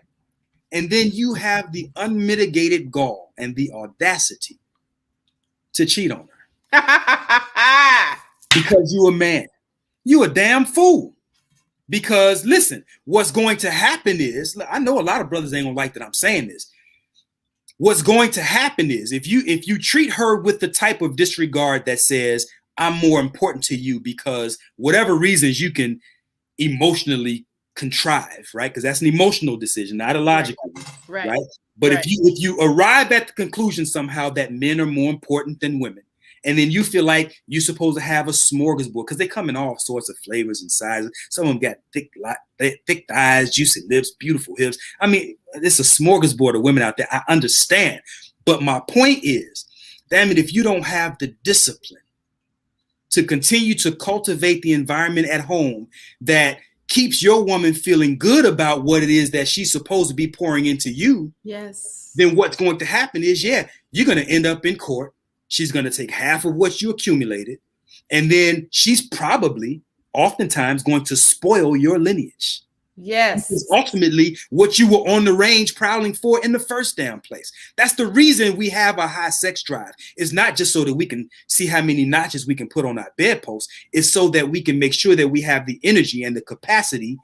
And then you have the unmitigated gall and the audacity to cheat on her. Because you a man. You a damn fool. Because listen, what's going to happen is, I know a lot of brothers ain't gonna like that I'm saying this. What's going to happen is if you treat her with the type of disregard that says, I'm more important to you because whatever reasons you can emotionally contrive, right? Because that's an emotional decision, not a logical one, Right. right? But if you arrive at the conclusion somehow that men are more important than women, and then you feel like you're supposed to have a smorgasbord because they come in all sorts of flavors and sizes. Some of them got thick thighs, juicy lips, beautiful hips. I mean, it's a smorgasbord of women out there. I understand. But my point is, damn it, if you don't have the discipline to continue to cultivate the environment at home that keeps your woman feeling good about what it is that she's supposed to be pouring into you, yes, then what's going to happen is, you're going to end up in court. She's going to take half of what you accumulated, and then she's probably oftentimes going to spoil your lineage. Yes. Because ultimately what you were on the range prowling for in the first damn place. That's the reason we have a high sex drive. It's not just so that we can see how many notches we can put on our bedpost. It's so that we can make sure that we have the energy and the capacity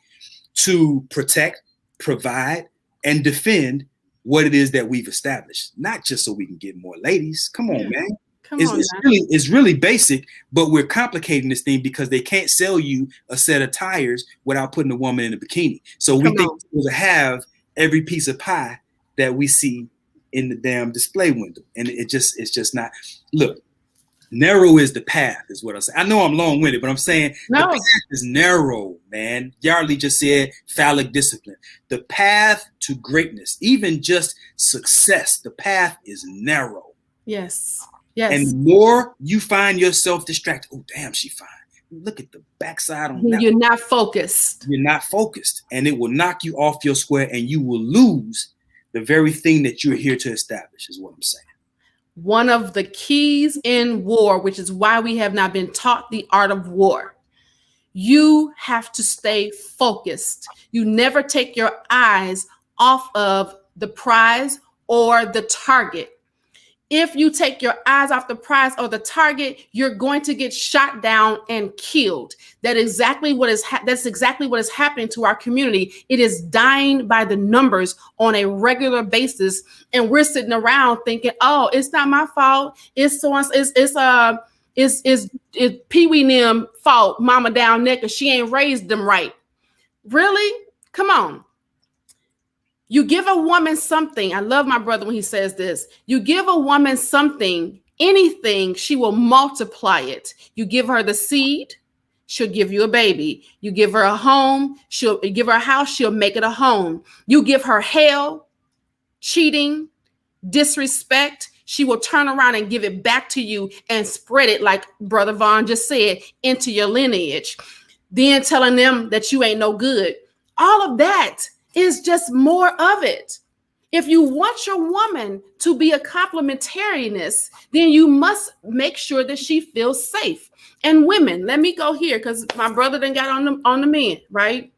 to protect, provide, and defend what it is that we've established, not just so we can get more ladies. Come on, man. It's really basic, but we're complicating this thing because they can't sell you a set of tires without putting a woman in a bikini. So we think we're supposed to have every piece of pie that we see in the damn display window, and it's just not. Look, narrow is the path, is what I'm saying. I know I'm long-winded, but I'm saying the path is narrow, man. Yardley just said phallic discipline. The path to greatness, even just success, the path is narrow. Yes. And the more you find yourself distracted, oh, damn, she fine. Look at the backside on that. You're not focused. You're not focused. And it will knock you off your square, and you will lose the very thing that you're here to establish, is what I'm saying. One of the keys in war, which is why we have not been taught the art of war. You have to stay focused. You never take your eyes off of the prize or the target. If you take your eyes off the prize or the target, you're going to get shot down and killed. That's exactly what is happening to our community. It is dying by the numbers on a regular basis, and we're sitting around thinking, "Oh, it's not my fault. It's Pee Wee Nim fault. Mama down there, 'cause she ain't raised them right." Really? Come on. You give a woman something. I love my brother when he says this. You give a woman something, anything, she will multiply it. You give her the seed, she'll give you a baby. You give her a home, she'll give her a house, she'll make it a home. You give her hell, cheating, disrespect, she will turn around and give it back to you and spread it, like Brother Vaun just said, into your lineage. Then telling them that you ain't no good. All of that is just more of it. If you want your woman to be a complementarianess, then you must make sure that she feels safe. And women, let me go here because my brother done got on the men, right?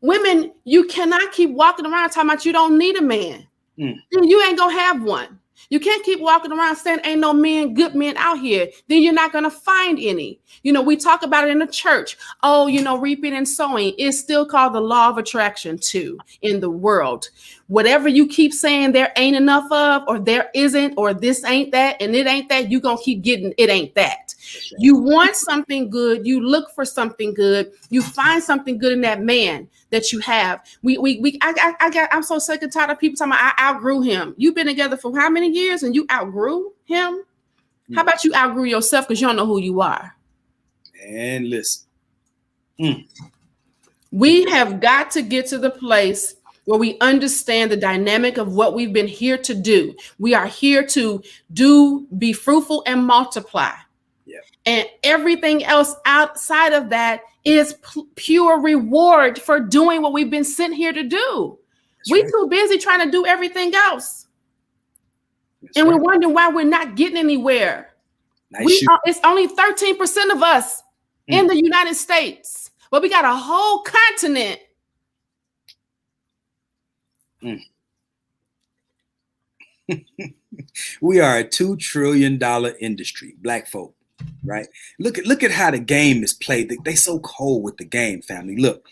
Women, you cannot keep walking around talking about you don't need a man. Then you ain't gonna have one. You can't keep walking around saying ain't no men, good men out here. Then you're not going to find any. You know, we talk about it in the church. Oh, you know, reaping and sowing is still called the law of attraction too in the world. Whatever you keep saying there ain't enough of, or there isn't, or this ain't that, and it ain't that, you're going to keep getting it ain't that. You want something good. You look for something good. You find something good in that man that you have. I'm so sick and tired of people talking about I outgrew him. You've been together for how many years and you outgrew him? How about you outgrew yourself because you don't know who you are? And listen. We have got to get to the place where we understand the dynamic of what we've been here to do. We are here to be fruitful and multiply. And everything else outside of that is pure reward for doing what we've been sent here to do. We're too busy trying to do everything else. And we're wondering why we're not getting anywhere. It's only 13% of us in the United States, but we got a whole continent. We are a $2 trillion industry, Black folk. Right. Look at how the game is played. They so cold with the game, family. Look,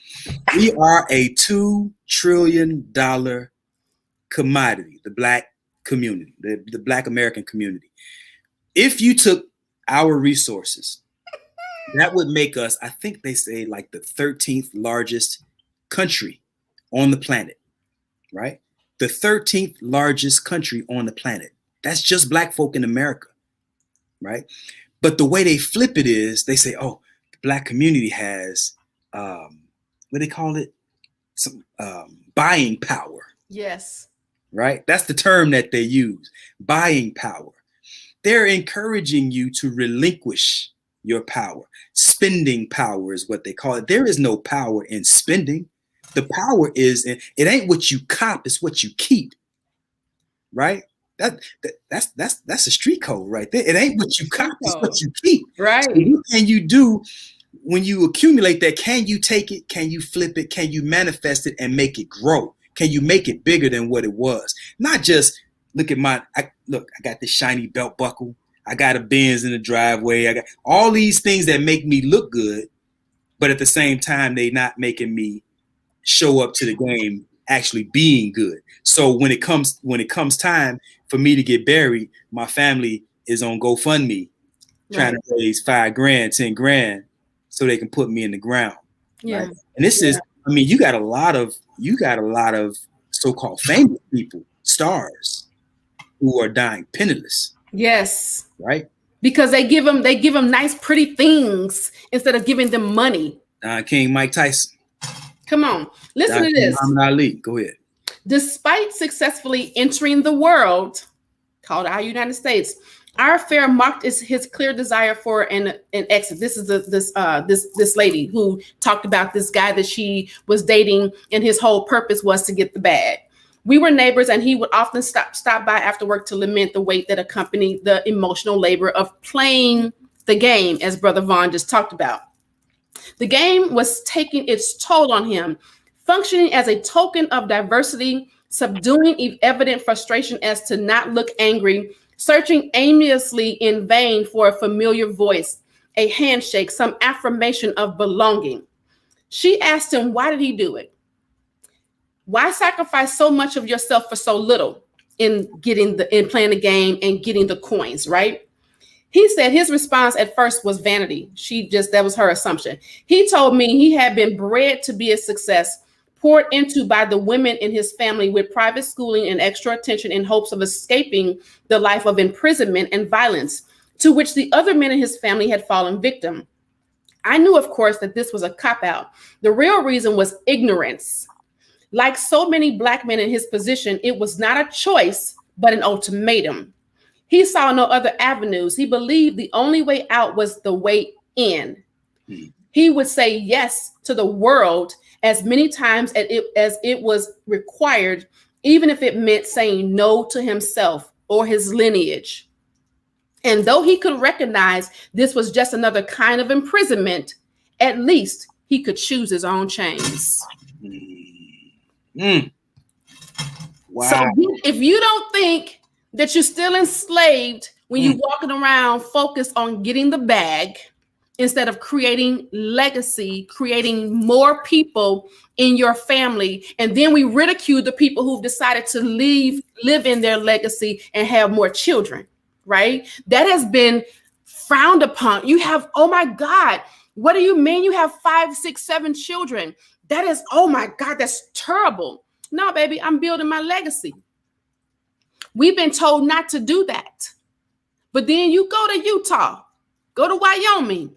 we are a $2 trillion commodity, the Black community, the Black American community. If you took our resources, that would make us, I think they say, like the 13th largest country on the planet, right? The 13th largest country on the planet. That's just black folk in America, right? But the way they flip it is they say, oh, the black community has, what do they call it? Some buying power. Yes. Right? That's the term that they use, buying power. They're encouraging you to relinquish your power. Spending power is what they call it. There is no power in spending. The power is in, it ain't what you cop, it's what you keep. Right? That's a street code right there. It ain't what you cop, it's what you keep. Right. So what can you do when you accumulate that? Can you take it? Can you flip it? Can you manifest it and make it grow? Can you make it bigger than what it was? Not just look at I got this shiny belt buckle. I got a Benz in the driveway. I got all these things that make me look good, but at the same time, they not making me show up to the game actually being good. So when it comes time for me to get buried, my family is on GoFundMe trying to raise $5,000, $10,000 so they can put me in the ground. Yeah. Right? And this is, I mean, you got a lot of so-called famous people, stars, who are dying penniless. Yes. Right? Because they give them nice, pretty things instead of giving them money. King Mike Tyson. Come on, listen to this. Muhammad Ali. Go ahead. Despite successfully entering the world, called our United States, our affair marked his clear desire for an exit. This is this lady who talked about this guy that she was dating, and his whole purpose was to get the bag. We were neighbors, and he would often stop by after work to lament the weight that accompanied the emotional labor of playing the game, as Brother Vaun just talked about. The game was taking its toll on him, functioning as a token of diversity, subduing evident frustration as to not look angry, searching aimlessly in vain for a familiar voice, a handshake, some affirmation of belonging. She asked him, why did he do it? Why sacrifice so much of yourself for so little in playing the game and getting the coins, right? He said his response at first was vanity. That was her assumption. He told me he had been bred to be a success, poured into by the women in his family with private schooling and extra attention in hopes of escaping the life of imprisonment and violence to which the other men in his family had fallen victim. I knew, of course, that this was a cop-out. The real reason was ignorance. Like so many Black men in his position, it was not a choice, but an ultimatum. He saw no other avenues. He believed the only way out was the way in. He would say yes to the world as many times as it was required, even if it meant saying no to himself or his lineage. And though he could recognize this was just another kind of imprisonment, at least he could choose his own chains. Wow. So if you don't think that you're still enslaved when you're walking around focused on getting the bag instead of creating legacy, creating more people in your family, and then we ridicule the people who've decided to live in their legacy and have more children, right? That has been frowned upon. You have, oh my God, what do you mean you have 5, 6, 7 children? That is, oh my God, that's terrible. No, baby, I'm building my legacy. We've been told not to do that. But then you go to Utah, go to Wyoming,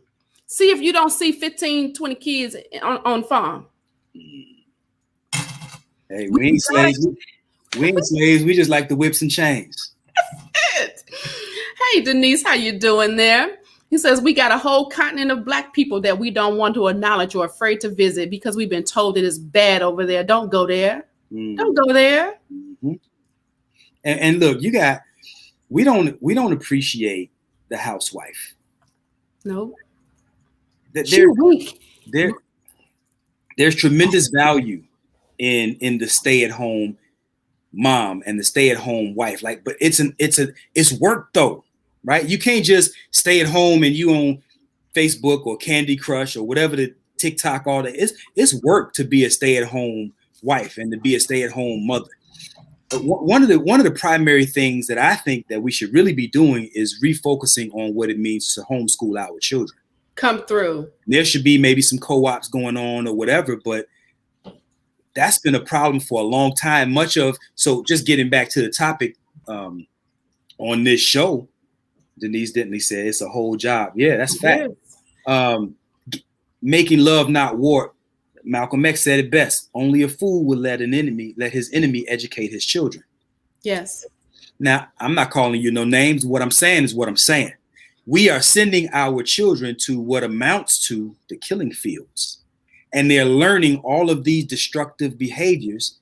see if you don't see 15, 20 kids on farm. Hey, we ain't slaves. We ain't slaves. We just like the whips and chains. Hey, Denise, how you doing there? He says, we got a whole continent of Black people that we don't want to acknowledge or afraid to visit because we've been told it is bad over there. Don't go there. Don't go there. Mm-hmm. And look, we don't appreciate the housewife. No. There's tremendous value in the stay-at-home mom and the stay-at-home wife. Like, but it's work though, right? You can't just stay at home and you on Facebook or Candy Crush or whatever the TikTok, all that. It's work to be a stay-at-home wife and to be a stay-at-home mother. But one of the primary things that I think that we should really be doing is refocusing on what it means to homeschool our children. Come through. There should be maybe some co-ops going on or whatever, but that's been a problem for a long time. So just getting back to the topic on this show, Denise Dentley said it's a whole job. Yeah, that's fact. Making love, not war. Malcolm X said it best. Only a fool would let his enemy educate his children. Yes. Now, I'm not calling you no names. What I'm saying is what I'm saying. We are sending our children to what amounts to the killing fields. And they're learning all of these destructive behaviors.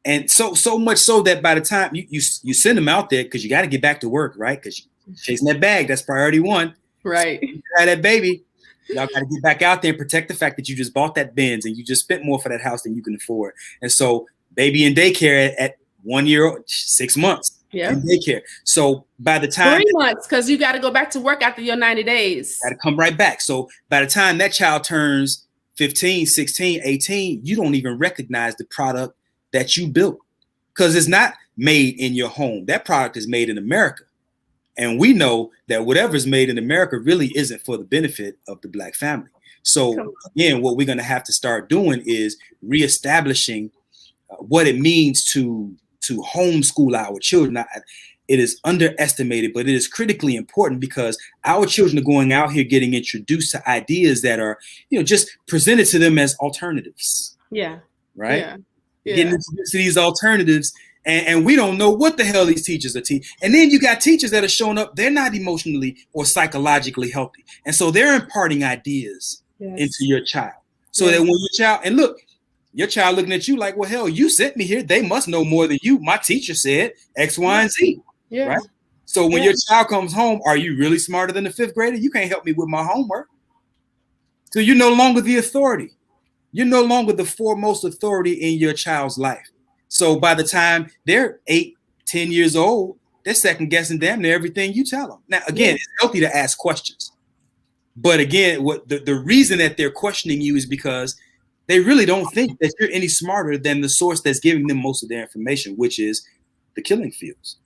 And so much so that by the time you send them out there, because you got to get back to work, right? Because you're chasing that bag, that's priority one. Right. So you had that baby. Y'all got to get back out there and protect the fact that you just bought that Benz and you just spent more for that house than you can afford. And so baby in daycare at 1 year old, 6 months in daycare. So by the time 3 months, because you got to go back to work after your 90 days. Got to come right back. So by the time that child turns 15, 16, 18, you don't even recognize the product that you built because it's not made in your home. That product is made in America. And we know that whatever's made in America really isn't for the benefit of the Black family. So again, what we're going to have to start doing is reestablishing what it means to homeschool our children. It is underestimated, but it is critically important because our children are going out here getting introduced to ideas that are, just presented to them as alternatives. Yeah. Right. Yeah. Getting introduced to these alternatives. And we don't know what the hell these teachers are teaching. And then you got teachers that are showing up. They're not emotionally or psychologically healthy. And so they're imparting ideas into your child. So that when your child, and look, your child looking at you like, well, hell, you sent me here. They must know more than you. My teacher said X, Y, and Z. Yeah. Right. So when your child comes home, are you really smarter than the 5th grader? You can't help me with my homework. So you're no longer the authority. You're no longer the foremost authority in your child's life. So by the time they're 8, 10 years old, they're second guessing damn near everything you tell them. Now, again, it's healthy to ask questions. But again, what the reason that they're questioning you is because they really don't think that you're any smarter than the source that's giving them most of their information, which is the killing fields.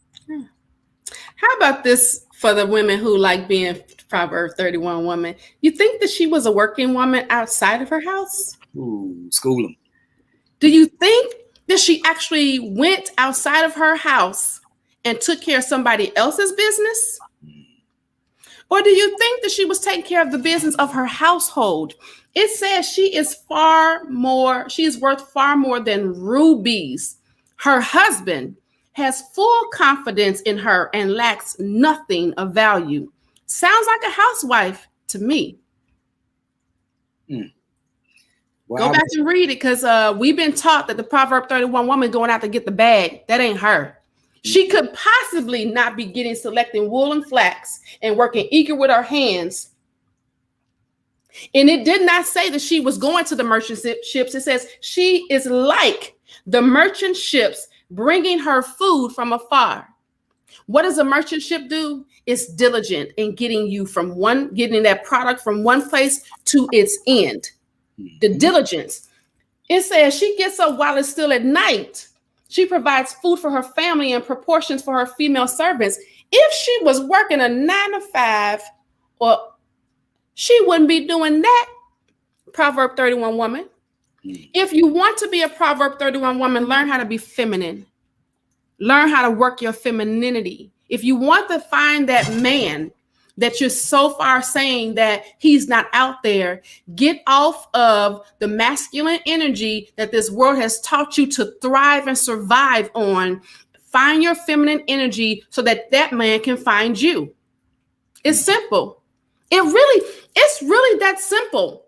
How about this for the women who like being Proverb 31 woman? You think that she was a working woman outside of her house? Ooh, school them. Do you think that she actually went outside of her house and took care of somebody else's business? Or do you think that she was taking care of the business of her household? It says she is worth far more than rubies. Her husband has full confidence in her and lacks nothing of value. Sounds like a housewife to me. Well, go back and read it because we've been taught that the Proverb 31 woman going out to get the bag, that ain't her. She could possibly not be selecting wool and flax and working eager with her hands. And it did not say that she was going to the merchant ships. It says she is like the merchant ships bringing her food from afar. What does a merchant ship do? It's diligent in getting that product from one place to its end. The diligence. It says she gets up while it's still at night. She provides food for her family and proportions for her female servants. If she was working a 9 to 5, she wouldn't be doing that. Proverb 31 woman. If you want to be a Proverb 31 woman, learn how to be feminine. Learn how to work your femininity. If you want to find that man that you're so far saying that he's not out there, get off of the masculine energy that this world has taught you to thrive and survive on. Find your feminine energy so that man can find you. It's simple. It's really that simple.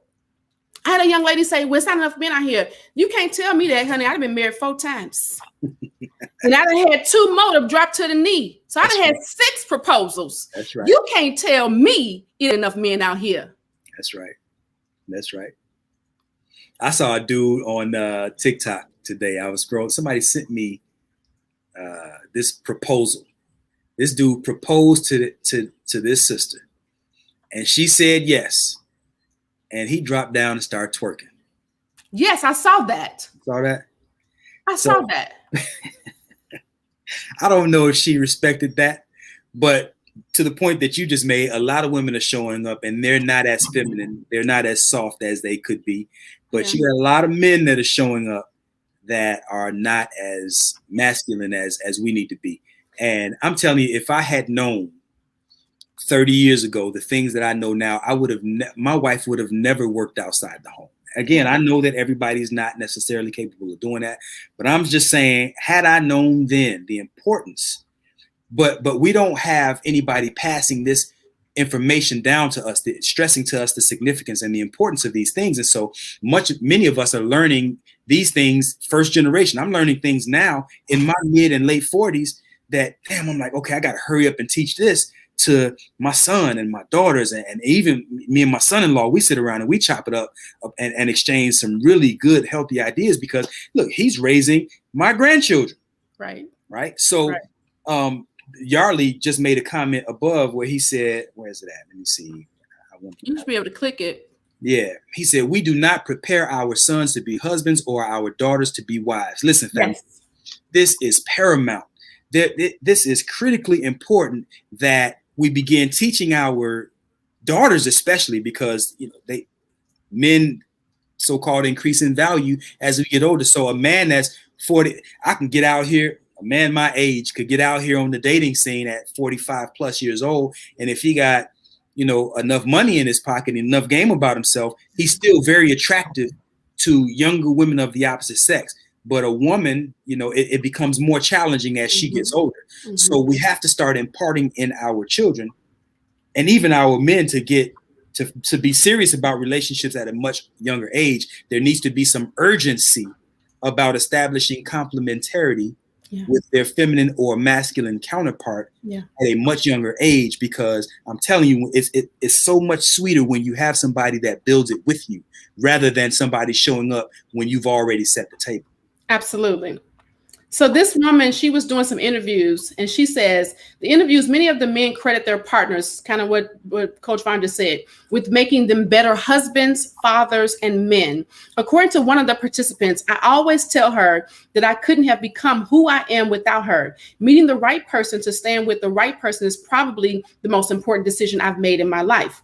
I had a young lady say, well, it's not enough men out here. You can't tell me that, honey. I've been married 4 times. And I done had 2 more to drop to the knee. So I done had 6 proposals. That's right. You can't tell me it enough men out here. That's right. That's right. I saw a dude on TikTok today. I was scrolling. Somebody sent me this proposal. This dude proposed to this sister. And she said yes. And he dropped down and started twerking. Yes, I saw that. Saw that? I saw that. I don't know if she respected that, but to the point that you just made, a lot of women are showing up and they're not as feminine. They're not as soft as they could be. But you got a lot of men that are showing up that are not as masculine as we need to be. And I'm telling you, if I had known 30 years ago the things that I know now, I would have my wife would have never worked outside the home. Again, I know that everybody's not necessarily capable of doing that, but I'm just saying, had I known then the importance, but we don't have anybody passing this information down to us, stressing to us the significance and the importance of these things. And so many of us are learning these things first generation. I'm learning things now in my mid and late 40s that, damn, I'm like, okay, I got to hurry up and teach this to my son and my daughters, and even me and my son-in-law. We sit around and we chop it up and exchange some really good, healthy ideas, because look, he's raising my grandchildren. Right. So, Yarley just made a comment above where he said, where is it at? Let me see. You should be able to click it. Yeah. He said, we do not prepare our sons to be husbands or our daughters to be wives. Listen, family, this is paramount. This is critically important that we begin teaching our daughters, especially because, men so-called increase in value as we get older. So a man that's 40, I can get out here. A man my age could get out here on the dating scene at 45 plus years old. And if he got, enough money in his pocket and enough game about himself, he's still very attractive to younger women of the opposite sex. But a woman, it becomes more challenging as she gets older. So we have to start imparting in our children and even our men to get to be serious about relationships at a much younger age. There needs to be some urgency about establishing complementarity with their feminine or masculine counterpart at a much younger age, because I'm telling you, it's so much sweeter when you have somebody that builds it with you rather than somebody showing up when you've already set the table. Absolutely. So this woman, she was doing some interviews, and she says the interviews, many of the men credit their partners, kind of what Coach Vaun just said, with making them better husbands, fathers, and men. According to one of the participants, I always tell her that I couldn't have become who I am without her. Meeting the right person to stand with the right person is probably the most important decision I've made in my life.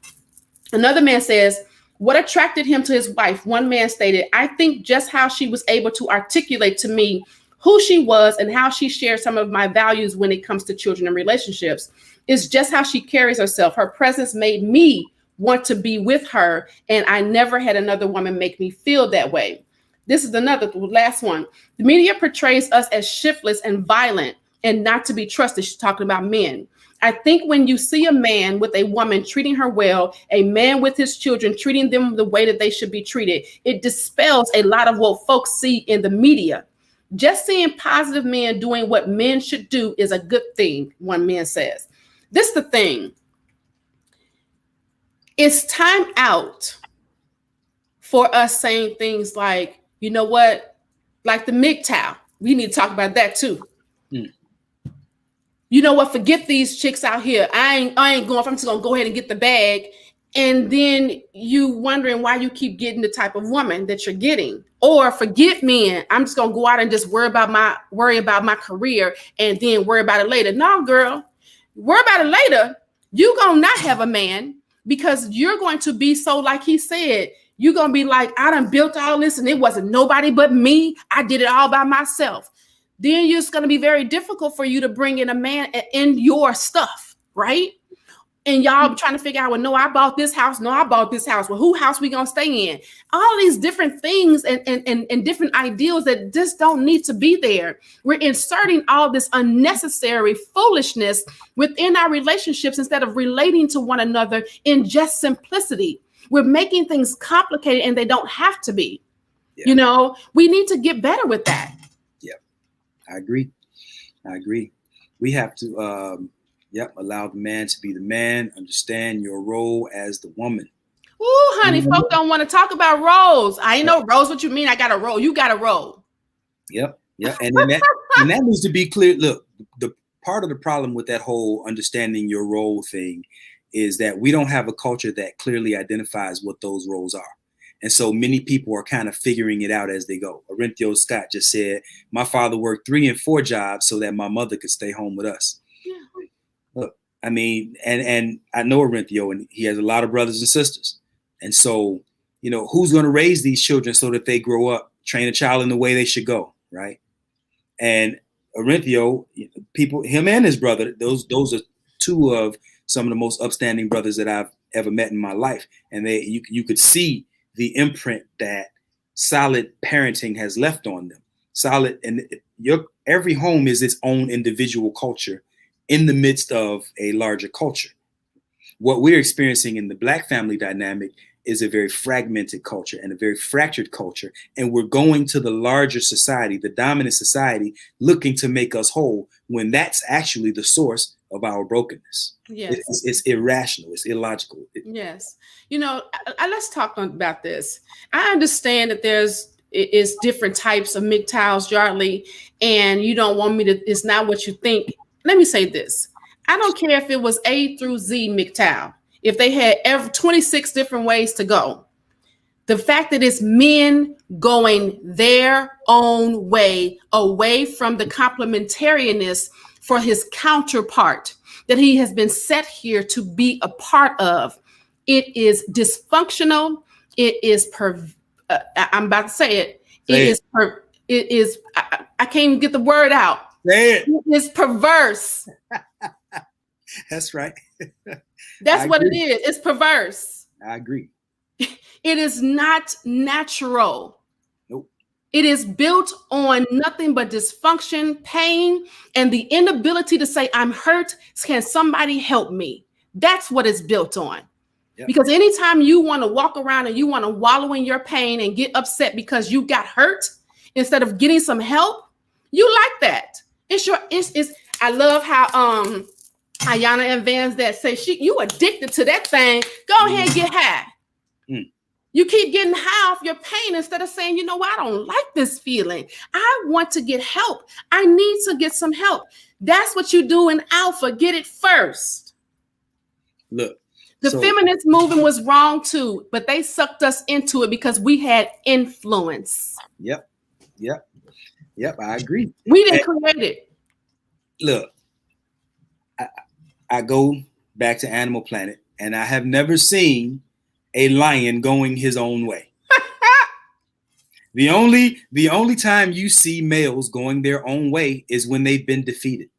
Another man says, what attracted him to his wife? One man stated, I think just how she was able to articulate to me who she was and how she shared some of my values when it comes to children and relationships. It's just how she carries herself. Her presence made me want to be with her, and I never had another woman make me feel that way. This is the last one. The media portrays us as shiftless and violent and not to be trusted. She's talking about men. I think when you see a man with a woman treating her well, a man with his children treating them the way that they should be treated, it dispels a lot of what folks see in the media. Just seeing positive men doing what men should do is a good thing, one man says. This is the thing. It's time out for us saying things like, you know what, like the MGTOW. We need to talk about that too. You know what, forget these chicks out here. I ain't going, I'm just gonna go ahead and get the bag. And then you wondering why you keep getting the type of woman that you're getting. Or forget men, I'm just gonna go out and just worry about my career and then worry about it later. No, girl, worry about it later. You're gonna not have a man because you're going to be so, like he said, you're gonna be like, I done built all this and it wasn't nobody but me. I did it all by myself. Then it's gonna be very difficult for you to bring in a man in your stuff, right? And y'all trying to figure out, well, no, I bought this house. No, I bought this house. Well, who house we gonna stay in? All these different things and different ideals that just don't need to be there. We're inserting all this unnecessary foolishness within our relationships instead of relating to one another in just simplicity. We're making things complicated and they don't have to be. Yeah. You know, we need to get better with that. Yeah, I agree. We have to allow the man to be the man, understand your role as the woman. Ooh, honey, folks don't want to talk about roles. I ain't know roles. What you mean? I got a role. You got a role. Yep. And then that needs to be clear. Look, the part of the problem with that whole understanding your role thing is that we don't have a culture that clearly identifies what those roles are. And so many people are kind of figuring it out as they go. Orenthio Scott just said, my father worked 3 and 4 jobs so that my mother could stay home with us. Yeah. Look, I mean, and I know Orenthio, and he has a lot of brothers and sisters. And so, you know, who's going to raise these children so that they grow up, train a child in the way they should go? right? And Orinthio, him and his brother, those are two of some of the most upstanding brothers that I've ever met in my life. And you could see the imprint that solid parenting has left on them. Solid, and every home is its own individual culture in the midst of a larger culture. What we're experiencing in the Black family dynamic is a very fragmented culture and a very fractured culture. And we're going to the larger society, the dominant society, looking to make us whole, when that's actually the source of our brokenness. Yes. It's irrational. It's illogical. Yes. Let's talk about this. I understand that is different types of MGTOWs, Yardley, and you don't want me to, it's not what you think. Let me say this. I don't care if it was A through Z MGTOW. If they had 26 different ways to go, the fact that it's men going their own way, away from the complementarianness for his counterpart that he has been set here to be a part of, it is dysfunctional. It is I'm about to say it. It is. I can't even get the word out. Say it. It is perverse. That's right. That's what it is. It's perverse. I agree. It is not natural. Nope. It is built on nothing but dysfunction, pain, and the inability to say, I'm hurt. Can somebody help me? That's what it's built on. Yep. Because anytime you want to walk around and you want to wallow in your pain and get upset because you got hurt instead of getting some help, you like that. I love how Ayana and Vans that say you addicted to that thing. Go ahead and get high. You keep getting high off your pain instead of saying, you know what, I don't like this feeling. I want to get help. I need to get some help. That's what you do in Alpha. Get it first. Look. The feminist movement was wrong too, but they sucked us into it because we had influence. Yep. I agree. We didn't create it. Look, I go back to Animal Planet, and I have never seen a lion going his own way. The only time you see males going their own way is when they've been defeated.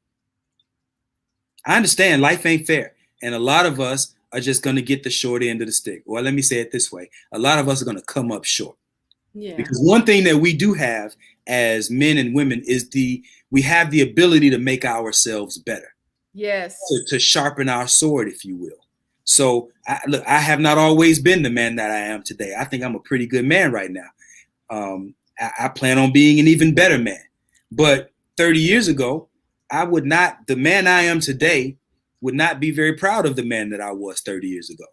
I understand life ain't fair, and a lot of us are just going to get the short end of the stick. Well, let me say it this way. A lot of us are going to come up short. Yeah. Because one thing that we do have as men and women is we have the ability to make ourselves better. Yes. To sharpen our sword, if you will. So I have not always been the man that I am today. I think I'm a pretty good man right now. I plan on being an even better man. But 30 years ago, the man I am today would not be very proud of the man that I was 30 years ago.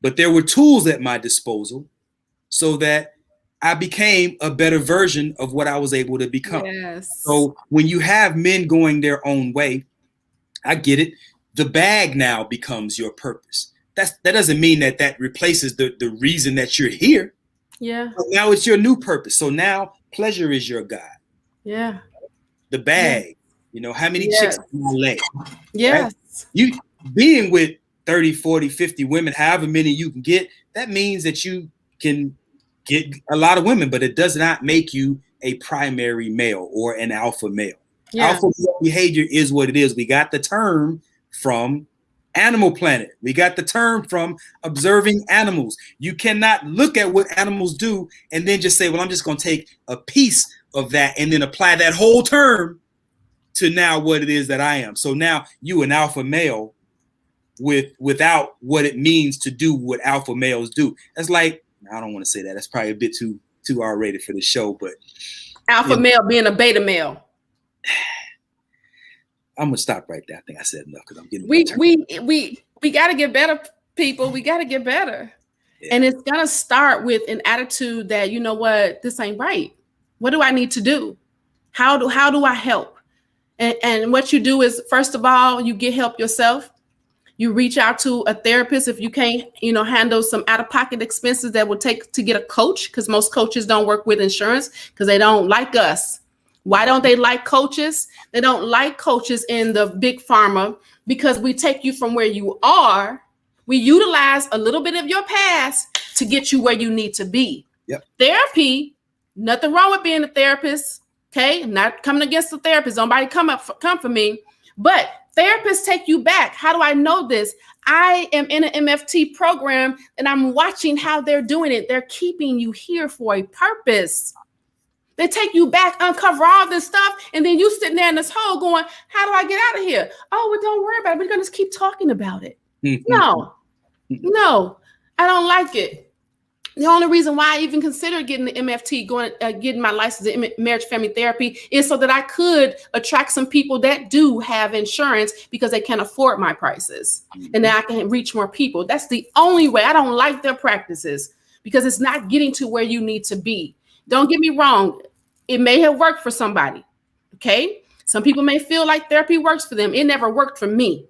But there were tools at my disposal so that I became a better version of what I was able to become. Yes. So when you have men going their own way, I get it. The bag now becomes your purpose. That doesn't mean that replaces the reason that you're here. Yeah. But now it's your new purpose. So now pleasure is your God. Yeah. The bag. Yeah. How many chicks on my leg? Yes. Right? You being with 30, 40, 50 women, however many you can get, that means that you can get a lot of women, but it does not make you a primary male or an alpha male. Yeah. Alpha male behavior is what it is. We got the term from Animal Planet. We got the term from observing animals. You cannot look at what animals do and then just say, well, I'm just going to take a piece of that and then apply that whole term to now what it is that I am. So now you an alpha male without what it means to do what alpha males do. That's like, I don't want to say that. That's probably a bit too R-rated for the show, but alpha male being a beta male. I'm gonna stop right there. I think I said enough because I'm getting. We got to get better, people. We got to get better, and it's gonna start with an attitude that, you know what, this ain't right. What do I need to do? How do I help? And what you do is, first of all, you get help yourself. You reach out to a therapist if you can't, handle some out-of-pocket expenses that would take to get a coach, because most coaches don't work with insurance because they don't like us. Why don't they like coaches? They don't like coaches in the big pharma because we take you from where you are. We utilize a little bit of your past to get you where you need to be. Yep. Therapy, nothing wrong with being a therapist. Okay, not coming against the therapist. Nobody come for me. But therapists take you back. How do I know this? I am in an MFT program and I'm watching how they're doing it. They're keeping you here for a purpose. They take you back, uncover all this stuff, and then you sitting there in this hole going, how do I get out of here? Oh, well, don't worry about it. We're going to keep talking about it. No, I don't like it. The only reason why I even considered getting the MFT, getting my license in marriage family therapy, is so that I could attract some people that do have insurance because they can't afford my prices, and then I can reach more people. That's the only way. I don't like their practices because it's not getting to where you need to be. Don't get me wrong. It may have worked for somebody. Okay. Some people may feel like therapy works for them. It never worked for me.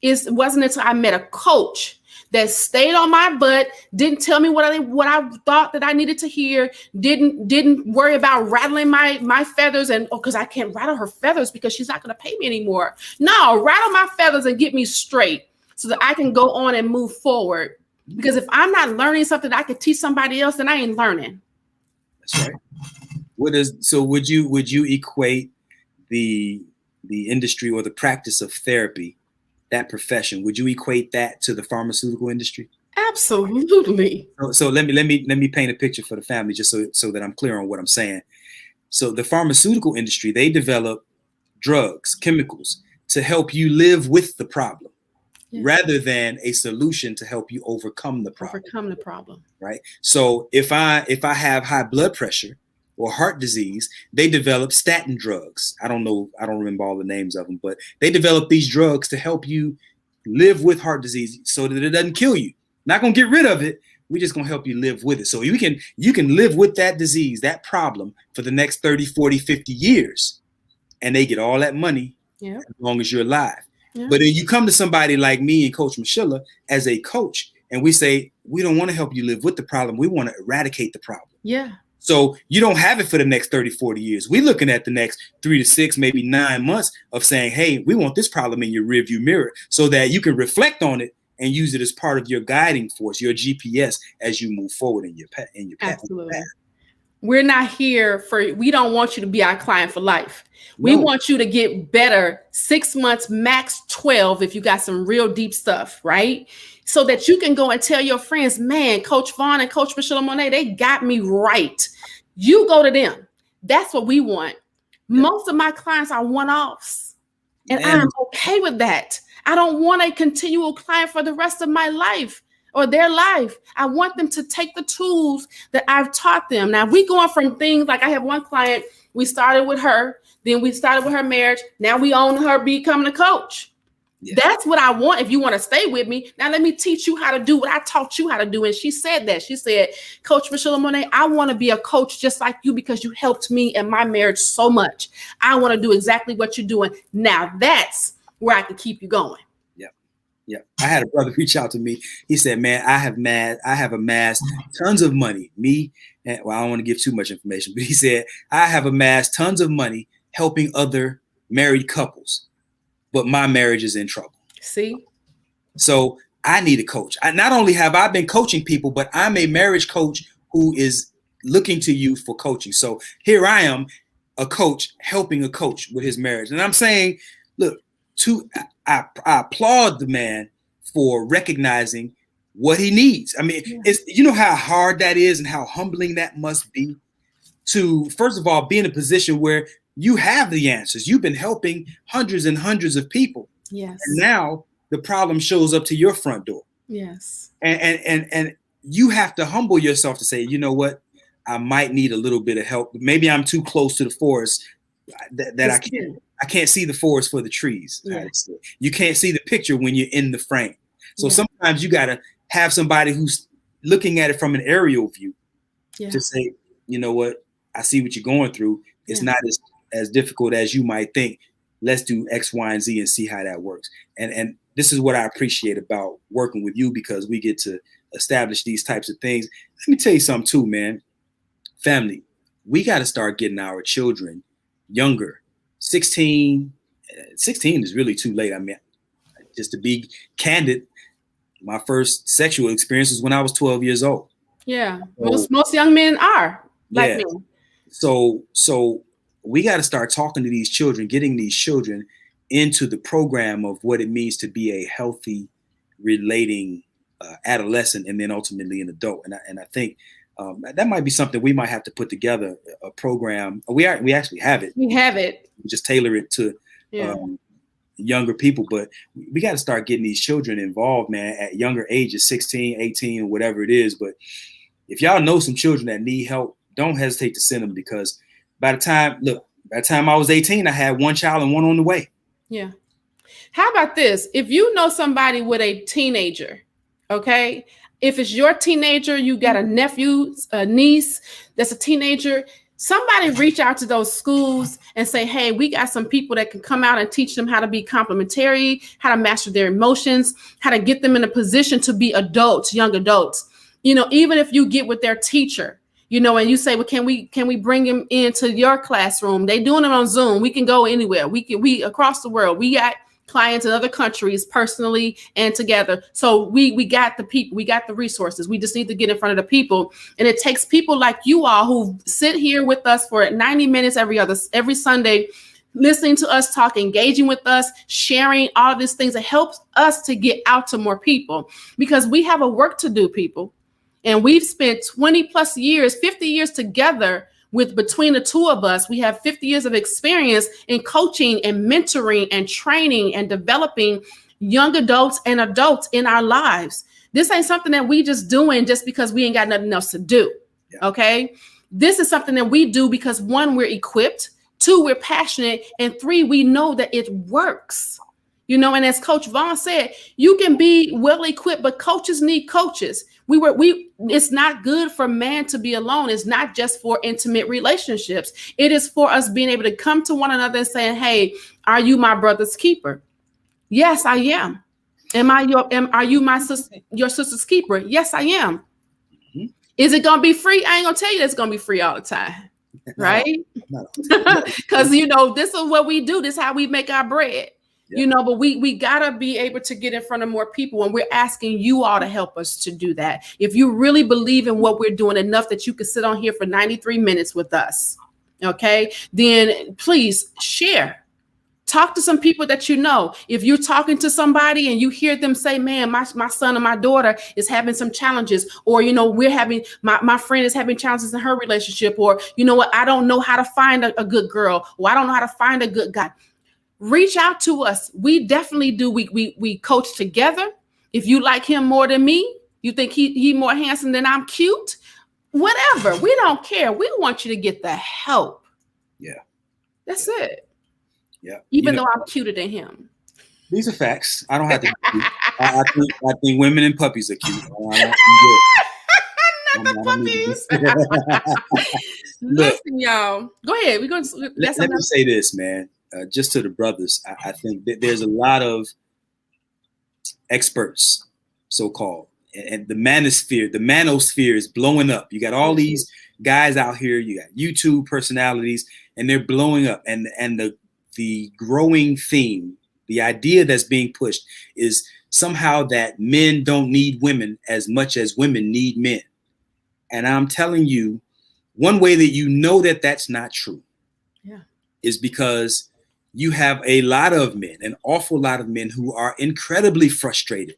It wasn't until I met a coach that stayed on my butt, didn't tell me what I thought that I needed to hear, didn't worry about rattling my feathers, and because I can't rattle her feathers because she's not going to pay me anymore. No, rattle my feathers and get me straight so that I can go on and move forward. Because if I'm not learning something that I could teach somebody else, then I ain't learning. That's right. Would you equate the industry or the practice of therapy, that profession, would you equate that to the pharmaceutical industry? Absolutely. So let me paint a picture for the family just so that I'm clear on what I'm saying. So the pharmaceutical industry, they develop drugs, chemicals to help you live with the problem, rather than a solution to help you overcome the problem. Right. So if I have high blood pressure or heart disease, they develop statin drugs. I don't remember all the names of them, but they develop these drugs to help you live with heart disease so that it doesn't kill you. Not gonna get rid of it. We're just gonna help you live with it. So you can live with that disease, that problem, for the next 30, 40, 50 years. And they get all that money as long as you're alive. Yeah. But then you come to somebody like me and Coach Michela as a coach, and we say, we don't want to help you live with the problem. We want to eradicate the problem. Yeah. So you don't have it for the next 30, 40 years. We're looking at the next 3 to 6, maybe 9 months of saying, hey, we want this problem in your rearview mirror so that you can reflect on it and use it as part of your guiding force, your GPS, as you move forward in your path. Absolutely. We're not here we don't want you to be our client for life. We want you to get better 6 months, max 12, if you got some real deep stuff, right? So that you can go and tell your friends, man, Coach Vaun and Coach Michelamonè, they got me right. You go to them. That's what we want. Yeah. Most of my clients are one-offs, and I'm okay with that. I don't want a continual client for the rest of my life or their life. I want them to take the tools that I've taught them. Now, we going from things like I have one client, we started with her, then we started with her marriage. Now we own her becoming a coach. Yeah. That's what I want. If you want to stay with me, now let me teach you how to do what I taught you how to do. And she said that. She said, Coach Michelamonè, I want to be a coach just like you because you helped me in my marriage so much. I want to do exactly what you're doing. Now that's where I can keep you going. Yeah. I had a brother reach out to me. He said, man, I have amassed tons of money. I don't want to give too much information, but he said, I have amassed tons of money helping other married couples, but my marriage is in trouble. See? So I need a coach. Not only have I been coaching people, but I'm a marriage coach who is looking to you for coaching. So here I am, a coach helping a coach with his marriage. And I'm saying, look, I applaud the man for recognizing what he needs. I mean, it's, you know how hard that is and how humbling that must be to, first of all, be in a position where you have the answers. You've been helping hundreds and hundreds of people. Yes. And now the problem shows up to your front door. Yes. And you have to humble yourself to say, you know what, I might need a little bit of help. Maybe I'm too close to the forest that I can't see the forest for the trees. Yeah. You can't see the picture when you're in the frame. So sometimes you got to have somebody who's looking at it from an aerial view to say, you know what, I see what you're going through. It's not as difficult as you might think. Let's do X, Y, and Z and see how that works. And this is what I appreciate about working with you, because we get to establish these types of things. Let me tell you something too, man. Family, we got to start getting our children younger. 16 is really too late. I mean, just to be candid, my first sexual experience was when I was 12 years old. Yeah, most young men are like me. So we got to start talking to these children, getting these children into the program of what it means to be a healthy, relating adolescent, and then ultimately an adult. And I think that might be something we might have to put together, a program. We actually have it. We have it. We just tailor it to younger people, but we got to start getting these children involved, man, at younger ages, 16, 18, or whatever it is. But if y'all know some children that need help, don't hesitate to send them, because by the time I was 18, I had one child and one on the way. Yeah. How about this? If you know somebody with a teenager, okay, if it's your teenager, you got a nephew, a niece that's a teenager, somebody reach out to those schools and say, hey, we got some people that can come out and teach them how to be complementary, how to master their emotions, how to get them in a position to be adults, young adults. You know, even if you get with their teacher, you know, and you say, well, can we bring him into your classroom? They doing it on Zoom. We can go anywhere. We across the world. We got clients in other countries personally and together. So we got the people, we got the resources. We just need to get in front of the people. And it takes people like you all who sit here with us for 90 minutes every Sunday, listening to us talk, engaging with us, sharing all of these things that helps us to get out to more people, because we have a work to do, people. And we've spent 20 plus years, 50 years together between the two of us. We have 50 years of experience in coaching and mentoring and training and developing young adults and adults in our lives. This ain't something that we just doing just because we ain't got nothing else to do. Yeah. Okay. This is something that we do because 1, we're equipped, 2, we're passionate, and 3, we know that it works. You know, and as Coach Vaun said, you can be well equipped, but coaches need coaches. It's not good for man to be alone. It's not just for intimate relationships. It is for us being able to come to one another and saying, hey, are you my brother's keeper? Yes, I am. Are you your sister's keeper? Yes, I am. Mm-hmm. Is it going to be free? I ain't going to tell you that it's going to be free all the time. Right? Because, you know, this is what we do. This is how we make our bread. Yeah. You know, but we gotta be able to get in front of more people, and we're asking you all to help us to do that. If you really believe in what we're doing enough that you can sit on here for 93 minutes with us, okay, then please share. Talk to some people that you know. If you're talking to somebody and you hear them say, man, my son or my daughter is having some challenges, or, you know, my friend is having challenges in her relationship, or, you know what, I don't know how to find a good girl, or I don't know how to find a good guy. Reach out to us. We definitely do. We coach together. If you like him more than me, you think he more handsome than I'm cute, whatever. We don't care. We want you to get the help. Yeah. That's it. Yeah. Even though I'm cuter than him. These are facts. I don't have to. I think women and puppies are cute. Not the puppies. Listen, y'all. Go ahead. We're going to let me say this, man. Just to the brothers, I think that there's a lot of experts, so-called, and the manosphere is blowing up. You got all these guys out here, you got YouTube personalities, and they're blowing up. And the growing theme, the idea that's being pushed is somehow that men don't need women as much as women need men. And I'm telling you, one way that you know that that's not true is because you have a lot of men, an awful lot of men, who are incredibly frustrated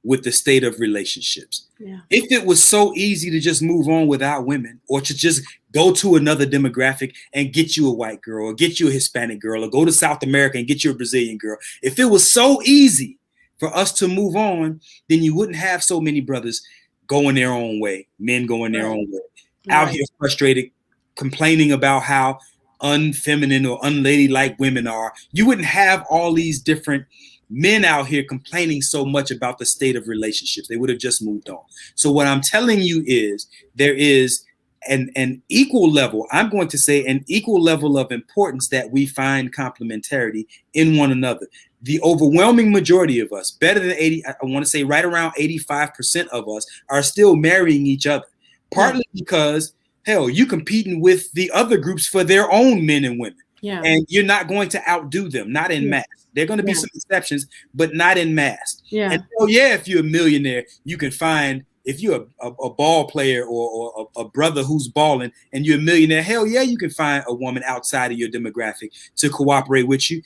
with the state of relationships. Yeah. If it was so easy to just move on without women, or to just go to another demographic and get you a white girl, or get you a Hispanic girl, or go to South America and get you a Brazilian girl, if it was so easy for us to move on, then you wouldn't have so many brothers going their own way, men going their own way, out here frustrated, complaining about how unfeminine or unladylike women are. You wouldn't have all these different men out here complaining so much about the state of relationships. They would have just moved on. So what I'm telling you is there is an equal level, I'm going to say an equal level of importance that we find complementarity in one another. The overwhelming majority of us, better than 80, I want to say right around 85% of us, are still marrying each other. Partly because, hell, you competing with the other groups for their own men and women. Yeah. And you're not going to outdo them, not in mass. There are going to be some exceptions, but not in mass. Yeah. And if you're a millionaire, you can find if you're a ball player or a brother who's balling and you're a millionaire, hell yeah, you can find a woman outside of your demographic to cooperate with you.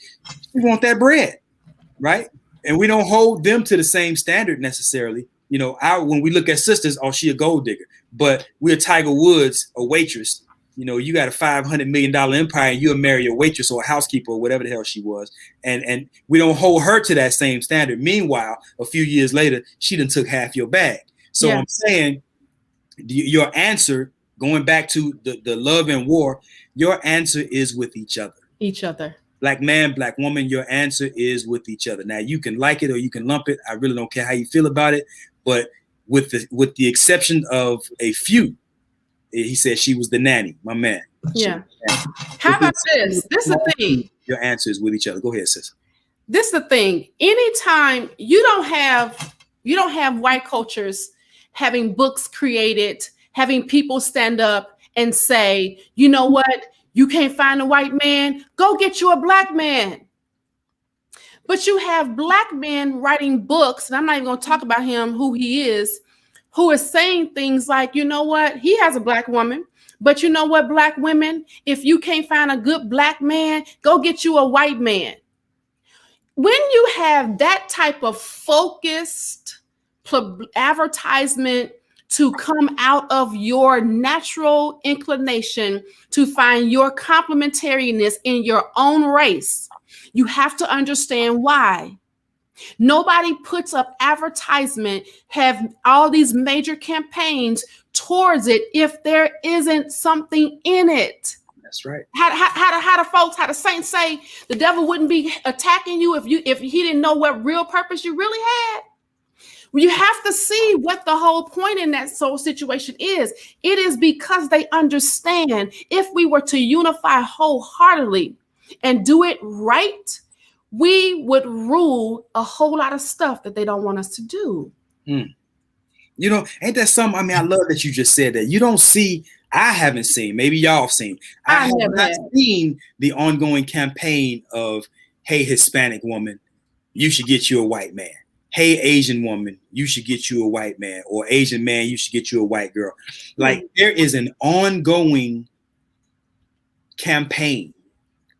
You want that bread, right? And we don't hold them to the same standard necessarily. You know, when we look at sisters, oh, she a gold digger, but we're Tiger Woods, a waitress. You know, you got a $500 million empire and you'll marry a waitress or a housekeeper or whatever the hell she was. And we don't hold her to that same standard. Meanwhile, a few years later, she done took half your bag. So I'm saying your answer, going back to the love and war, your answer is with each other. Each other. Black man, black woman, your answer is with each other. Now, you can like it or you can lump it. I really don't care how you feel about it. But with the exception of a few, he said she was the nanny, my man. Yeah. How about this? This is the thing. Your answer is with each other. Go ahead, sis. This is the thing. Anytime you don't have white cultures having books created, having people stand up and say, you know what? You can't find a white man. Go get you a black man. But you have black men writing books, and I'm not even going to talk about him, who he is, who is saying things like, you know what? He has a black woman. But you know what, black women? If you can't find a good black man, go get you a white man. When you have that type of focused advertisement to come out of your natural inclination to find your complementariness in your own race, you have to understand why. Nobody puts up advertisement, have all these major campaigns towards it if there isn't something in it. That's right. How the saints say the devil wouldn't be attacking you if he didn't know what real purpose you really had. You have to see what the whole point in that soul situation is. It is because they understand if we were to unify wholeheartedly and do it right, we would rule a whole lot of stuff that they don't want us to do. You know, ain't that something? I mean, I love that you just said that. You don't see, I haven't seen, maybe y'all have seen. I have not seen the ongoing campaign of, hey, Hispanic woman, you should get you a white man. Hey, Asian woman, you should get you a white man. Or Asian man, you should get you a white girl. Like, there is an ongoing campaign,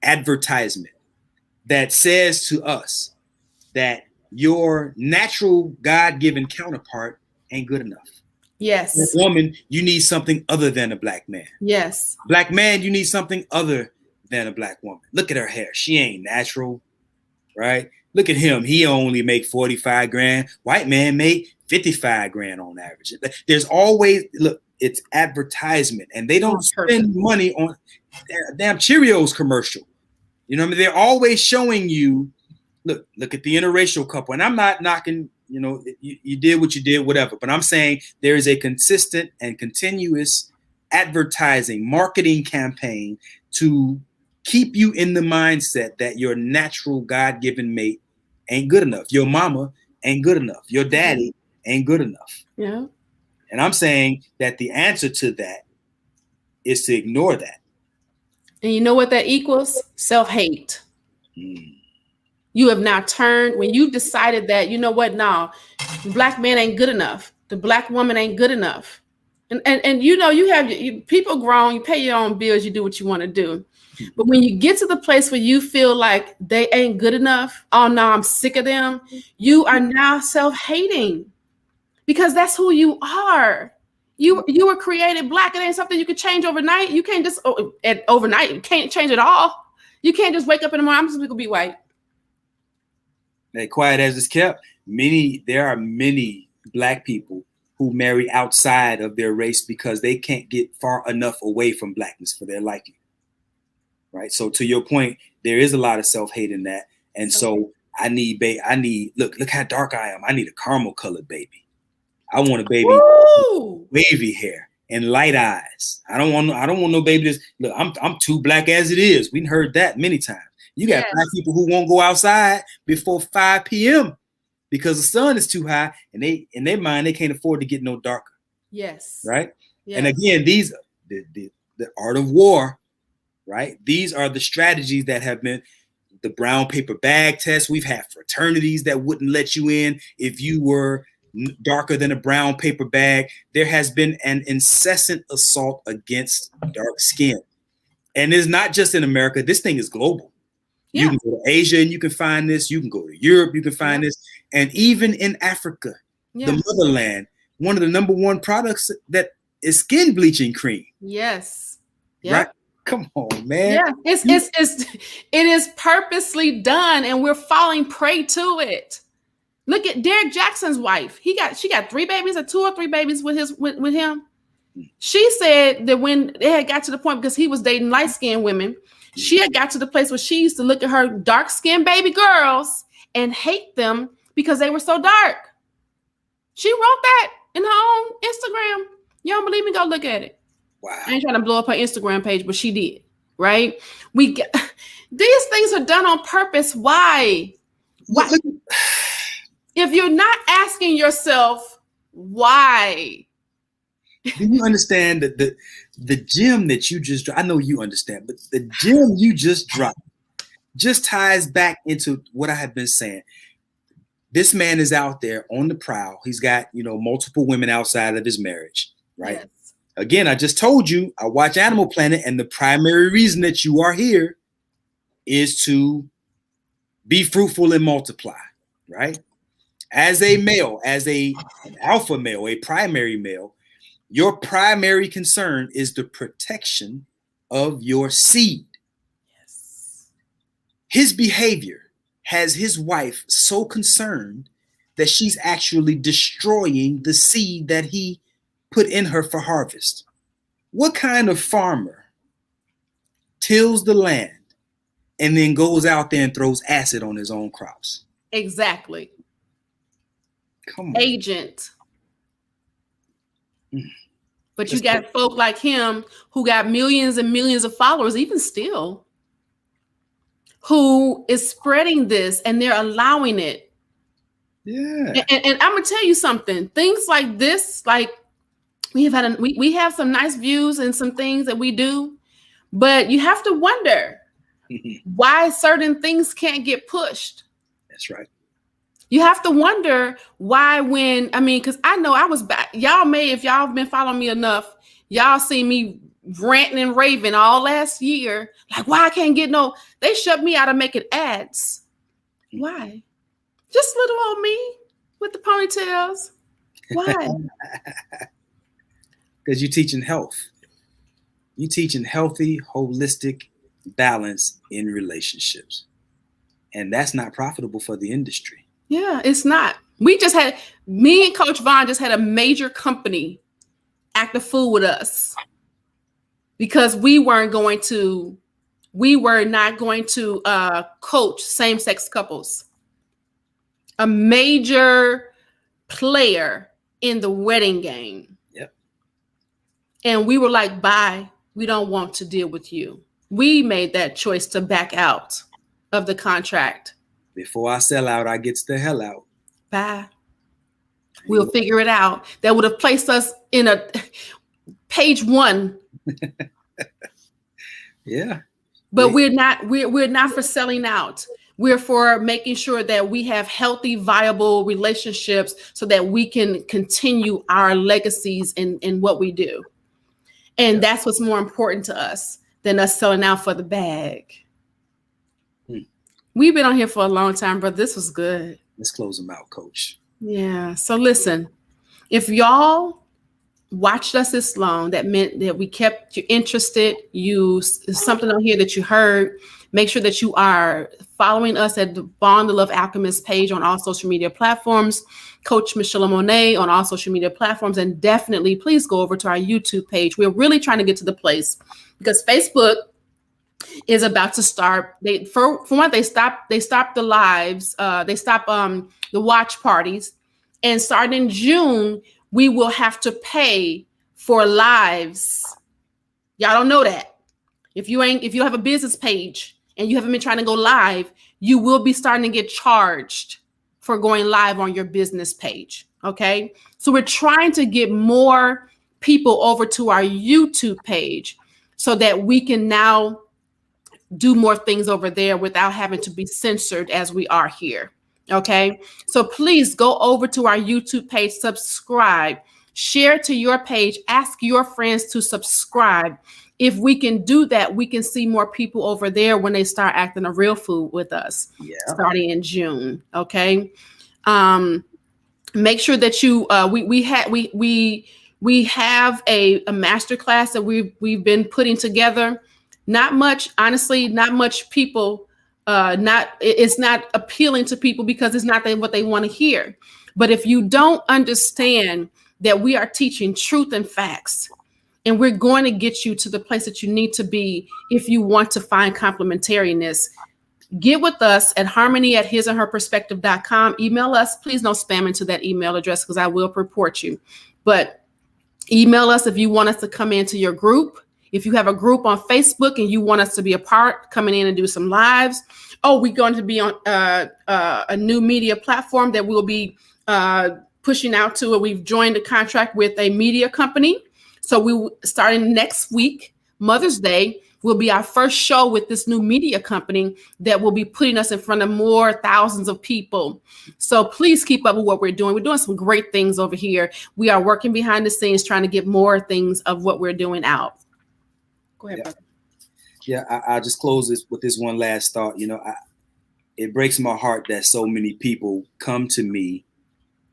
advertisement that says to us that your natural God-given counterpart ain't good enough. Yes. As a woman, you need something other than a black man. Yes. Black man, you need something other than a black woman. Look at her hair. She ain't natural, right? Look at him. He only make 45 grand. White man make 55 grand on average. There's always, look, it's advertisement, and they don't spend money on damn Cheerios commercial. You know what I mean? They're always showing you, look at the interracial couple. And I'm not knocking, you know, you did what you did, whatever. But I'm saying there is a consistent and continuous advertising, marketing campaign to keep you in the mindset that your natural God-given mate ain't good enough. Your mama ain't good enough. Your daddy ain't good enough. Yeah. And I'm saying that the answer to that is to ignore that. And you know what that equals? Self-hate. You have now turned, when you've decided that, you know what, no, the black man ain't good enough. The black woman ain't good enough. And you know, you have people grown, you pay your own bills, you do what you want to do. But when you get to the place where you feel like they ain't good enough, oh no, I'm sick of them, you are now self-hating because that's who you are. You were created black. It ain't something you could change overnight. You can't just overnight. You can't change it all. You can't just wake up in the morning, I'm just gonna be white. Hey, quiet as it's kept. There are many black people who marry outside of their race because they can't get far enough away from blackness for their liking. Right. So to your point, there is a lot of self-hate in that. And so I need look how dark I am. I need a caramel colored baby. I want a baby with wavy hair and light eyes. I don't want no baby that's, look, I'm too black as it is. We've heard that many times. You got black people who won't go outside before 5 p.m. because the sun is too high, and in their mind they can't afford to get no darker. Yes. Right. Yes. And again, these the art of war. Right. These are the strategies that have been the brown paper bag test. We've had fraternities that wouldn't let you in if you were darker than a brown paper bag. There has been an incessant assault against dark skin. And it's not just in America. This thing is global. Yeah. You can go to Asia and you can find this. You can go to Europe, you can find this. And even in Africa, the motherland, one of the number one products that is skin bleaching cream. Yes. Yeah. Right? Come on, man. Yeah, it is purposely done, and we're falling prey to it. Look at Derek Jackson's wife. She got 3 babies, or 2 or 3 babies with him. She said that when they had got to the point, because he was dating light-skinned women, she had got to the place where she used to look at her dark-skinned baby girls and hate them because they were so dark. She wrote that in her own Instagram. You don't believe me? Go look at it. Wow. I ain't trying to blow up her Instagram page, but she did. Right? These things are done on purpose. Why? If you're not asking yourself why. Do you understand that the gem that you just dropped? I know you understand, but the gem you just dropped just ties back into what I have been saying. This man is out there on the prowl. He's got, multiple women outside of his marriage, right? Yes. Again, I just told you, I watch Animal Planet, and the primary reason that you are here is to be fruitful and multiply, right? As a male, as an alpha male, a primary male, your primary concern is the protection of your seed. Yes. His behavior has his wife so concerned that she's actually destroying the seed that he put in her for harvest. What kind of farmer tills the land and then goes out there and throws acid on his own crops? Exactly. Come on. Agent. But you got folk like him who got millions and millions of followers, even still, who is spreading this, and they're allowing it. Yeah. And I'm gonna tell you something. Things like this, like we have some nice views and some things that we do, but you have to wonder why certain things can't get pushed. That's right. You have to wonder why because I know I was back. Y'all may, if y'all have been following me enough, y'all see me ranting and raving all last year. Like, why I can't get they shut me out of making ads. Why? Just little old me with the ponytails. Why? Because you're teaching health. You're teaching healthy, holistic balance in relationships. And that's not profitable for the industry. Yeah, it's not. Me and Coach Vaun just had a major company act a fool with us because we were not going to coach same-sex couples. A major player in the wedding game. Yep. And we were like, bye, we don't want to deal with you. We made that choice to back out of the contract. Before I sell out, I gets the hell out. Bye. We'll figure it out. That would have placed us in a page 1. Yeah. But we're not for selling out. We're for making sure that we have healthy, viable relationships so that we can continue our legacies in what we do. And that's what's more important to us than us selling out for the bag. We've been on here for a long time, but this was good. Let's close them out, Coach. Yeah. So listen, if y'all watched us this long, that meant that we kept you interested. Something on here that you heard. Make sure that you are following us at the Vaun the Love Alchemist page on all social media platforms. Coach Michelamonè on all social media platforms, and definitely please go over to our YouTube page. We're really trying to get to the place because Facebook is about to start. For one, they stopped the lives. They stopped the watch parties, and starting in June, we will have to pay for lives. Y'all don't know that. If you don't have a business page and you haven't been trying to go live, you will be starting to get charged for going live on your business page. Okay, so we're trying to get more people over to our YouTube page so that we can now do more things over there without having to be censored as we are here. Okay. So please go over to our YouTube page, subscribe, share to your page, ask your friends to subscribe. If we can do that, we can see more people over there when they start acting a real fool with us Yeah. starting in June. Okay. Make sure that you we have a master class that we've been putting together. Not much, honestly, not much people, not it's not appealing to people because it's not what they want to hear. But if you don't understand that we are teaching truth and facts, and we're going to get you to the place that you need to be if you want to find complementariness, get with us at harmony at hisandherperspective.com. Email us. Please no spam into that email address because I will report you. But email us if you want us to come into your group. If you have a group on Facebook and you want us to be a part, coming in and do some lives. Oh, we're going to be on a new media platform that we'll be pushing out to. We've joined a contract with a media company. So we starting next week, Mother's Day, will be our first show with this new media company that will be putting us in front of more thousands of people. So please keep up with what we're doing. We're doing some great things over here. We are working behind the scenes trying to get more things of what we're doing out. Go ahead, brother. Yeah, I'll just close this with this one last thought. It breaks my heart that so many people come to me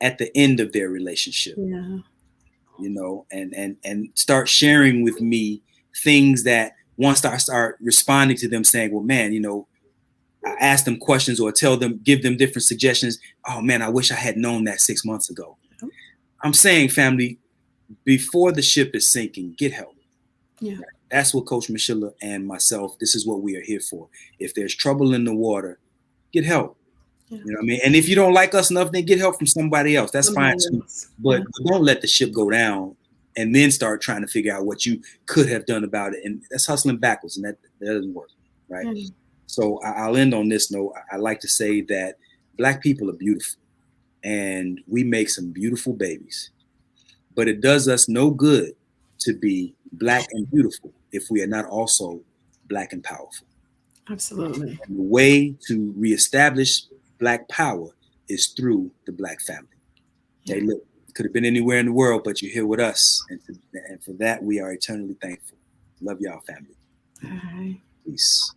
at the end of their relationship. Yeah. And start sharing with me things that once I start responding to them saying, well, man, I ask them questions or give them different suggestions. Oh man, I wish I had known that 6 months ago. I'm saying, family, before the ship is sinking, get help. Yeah. That's what Coach Michela and myself, this is what we are here for. If there's trouble in the water, get help. Yeah. You know what I mean? And if you don't like us enough, then get help from somebody else. That's fine too. But don't let the ship go down and then start trying to figure out what you could have done about it. And that's hustling backwards, and that doesn't work, right? Mm-hmm. So I'll end on this note. I like to say that Black people are beautiful, and we make some beautiful babies. But it does us no good to be Black and beautiful if we are not also Black and powerful. Absolutely. And the way to reestablish Black power is through the Black family. Hey, look, could have been anywhere in the world, but you're here with us. And for that, we are eternally thankful. Love y'all, family. Bye. Peace.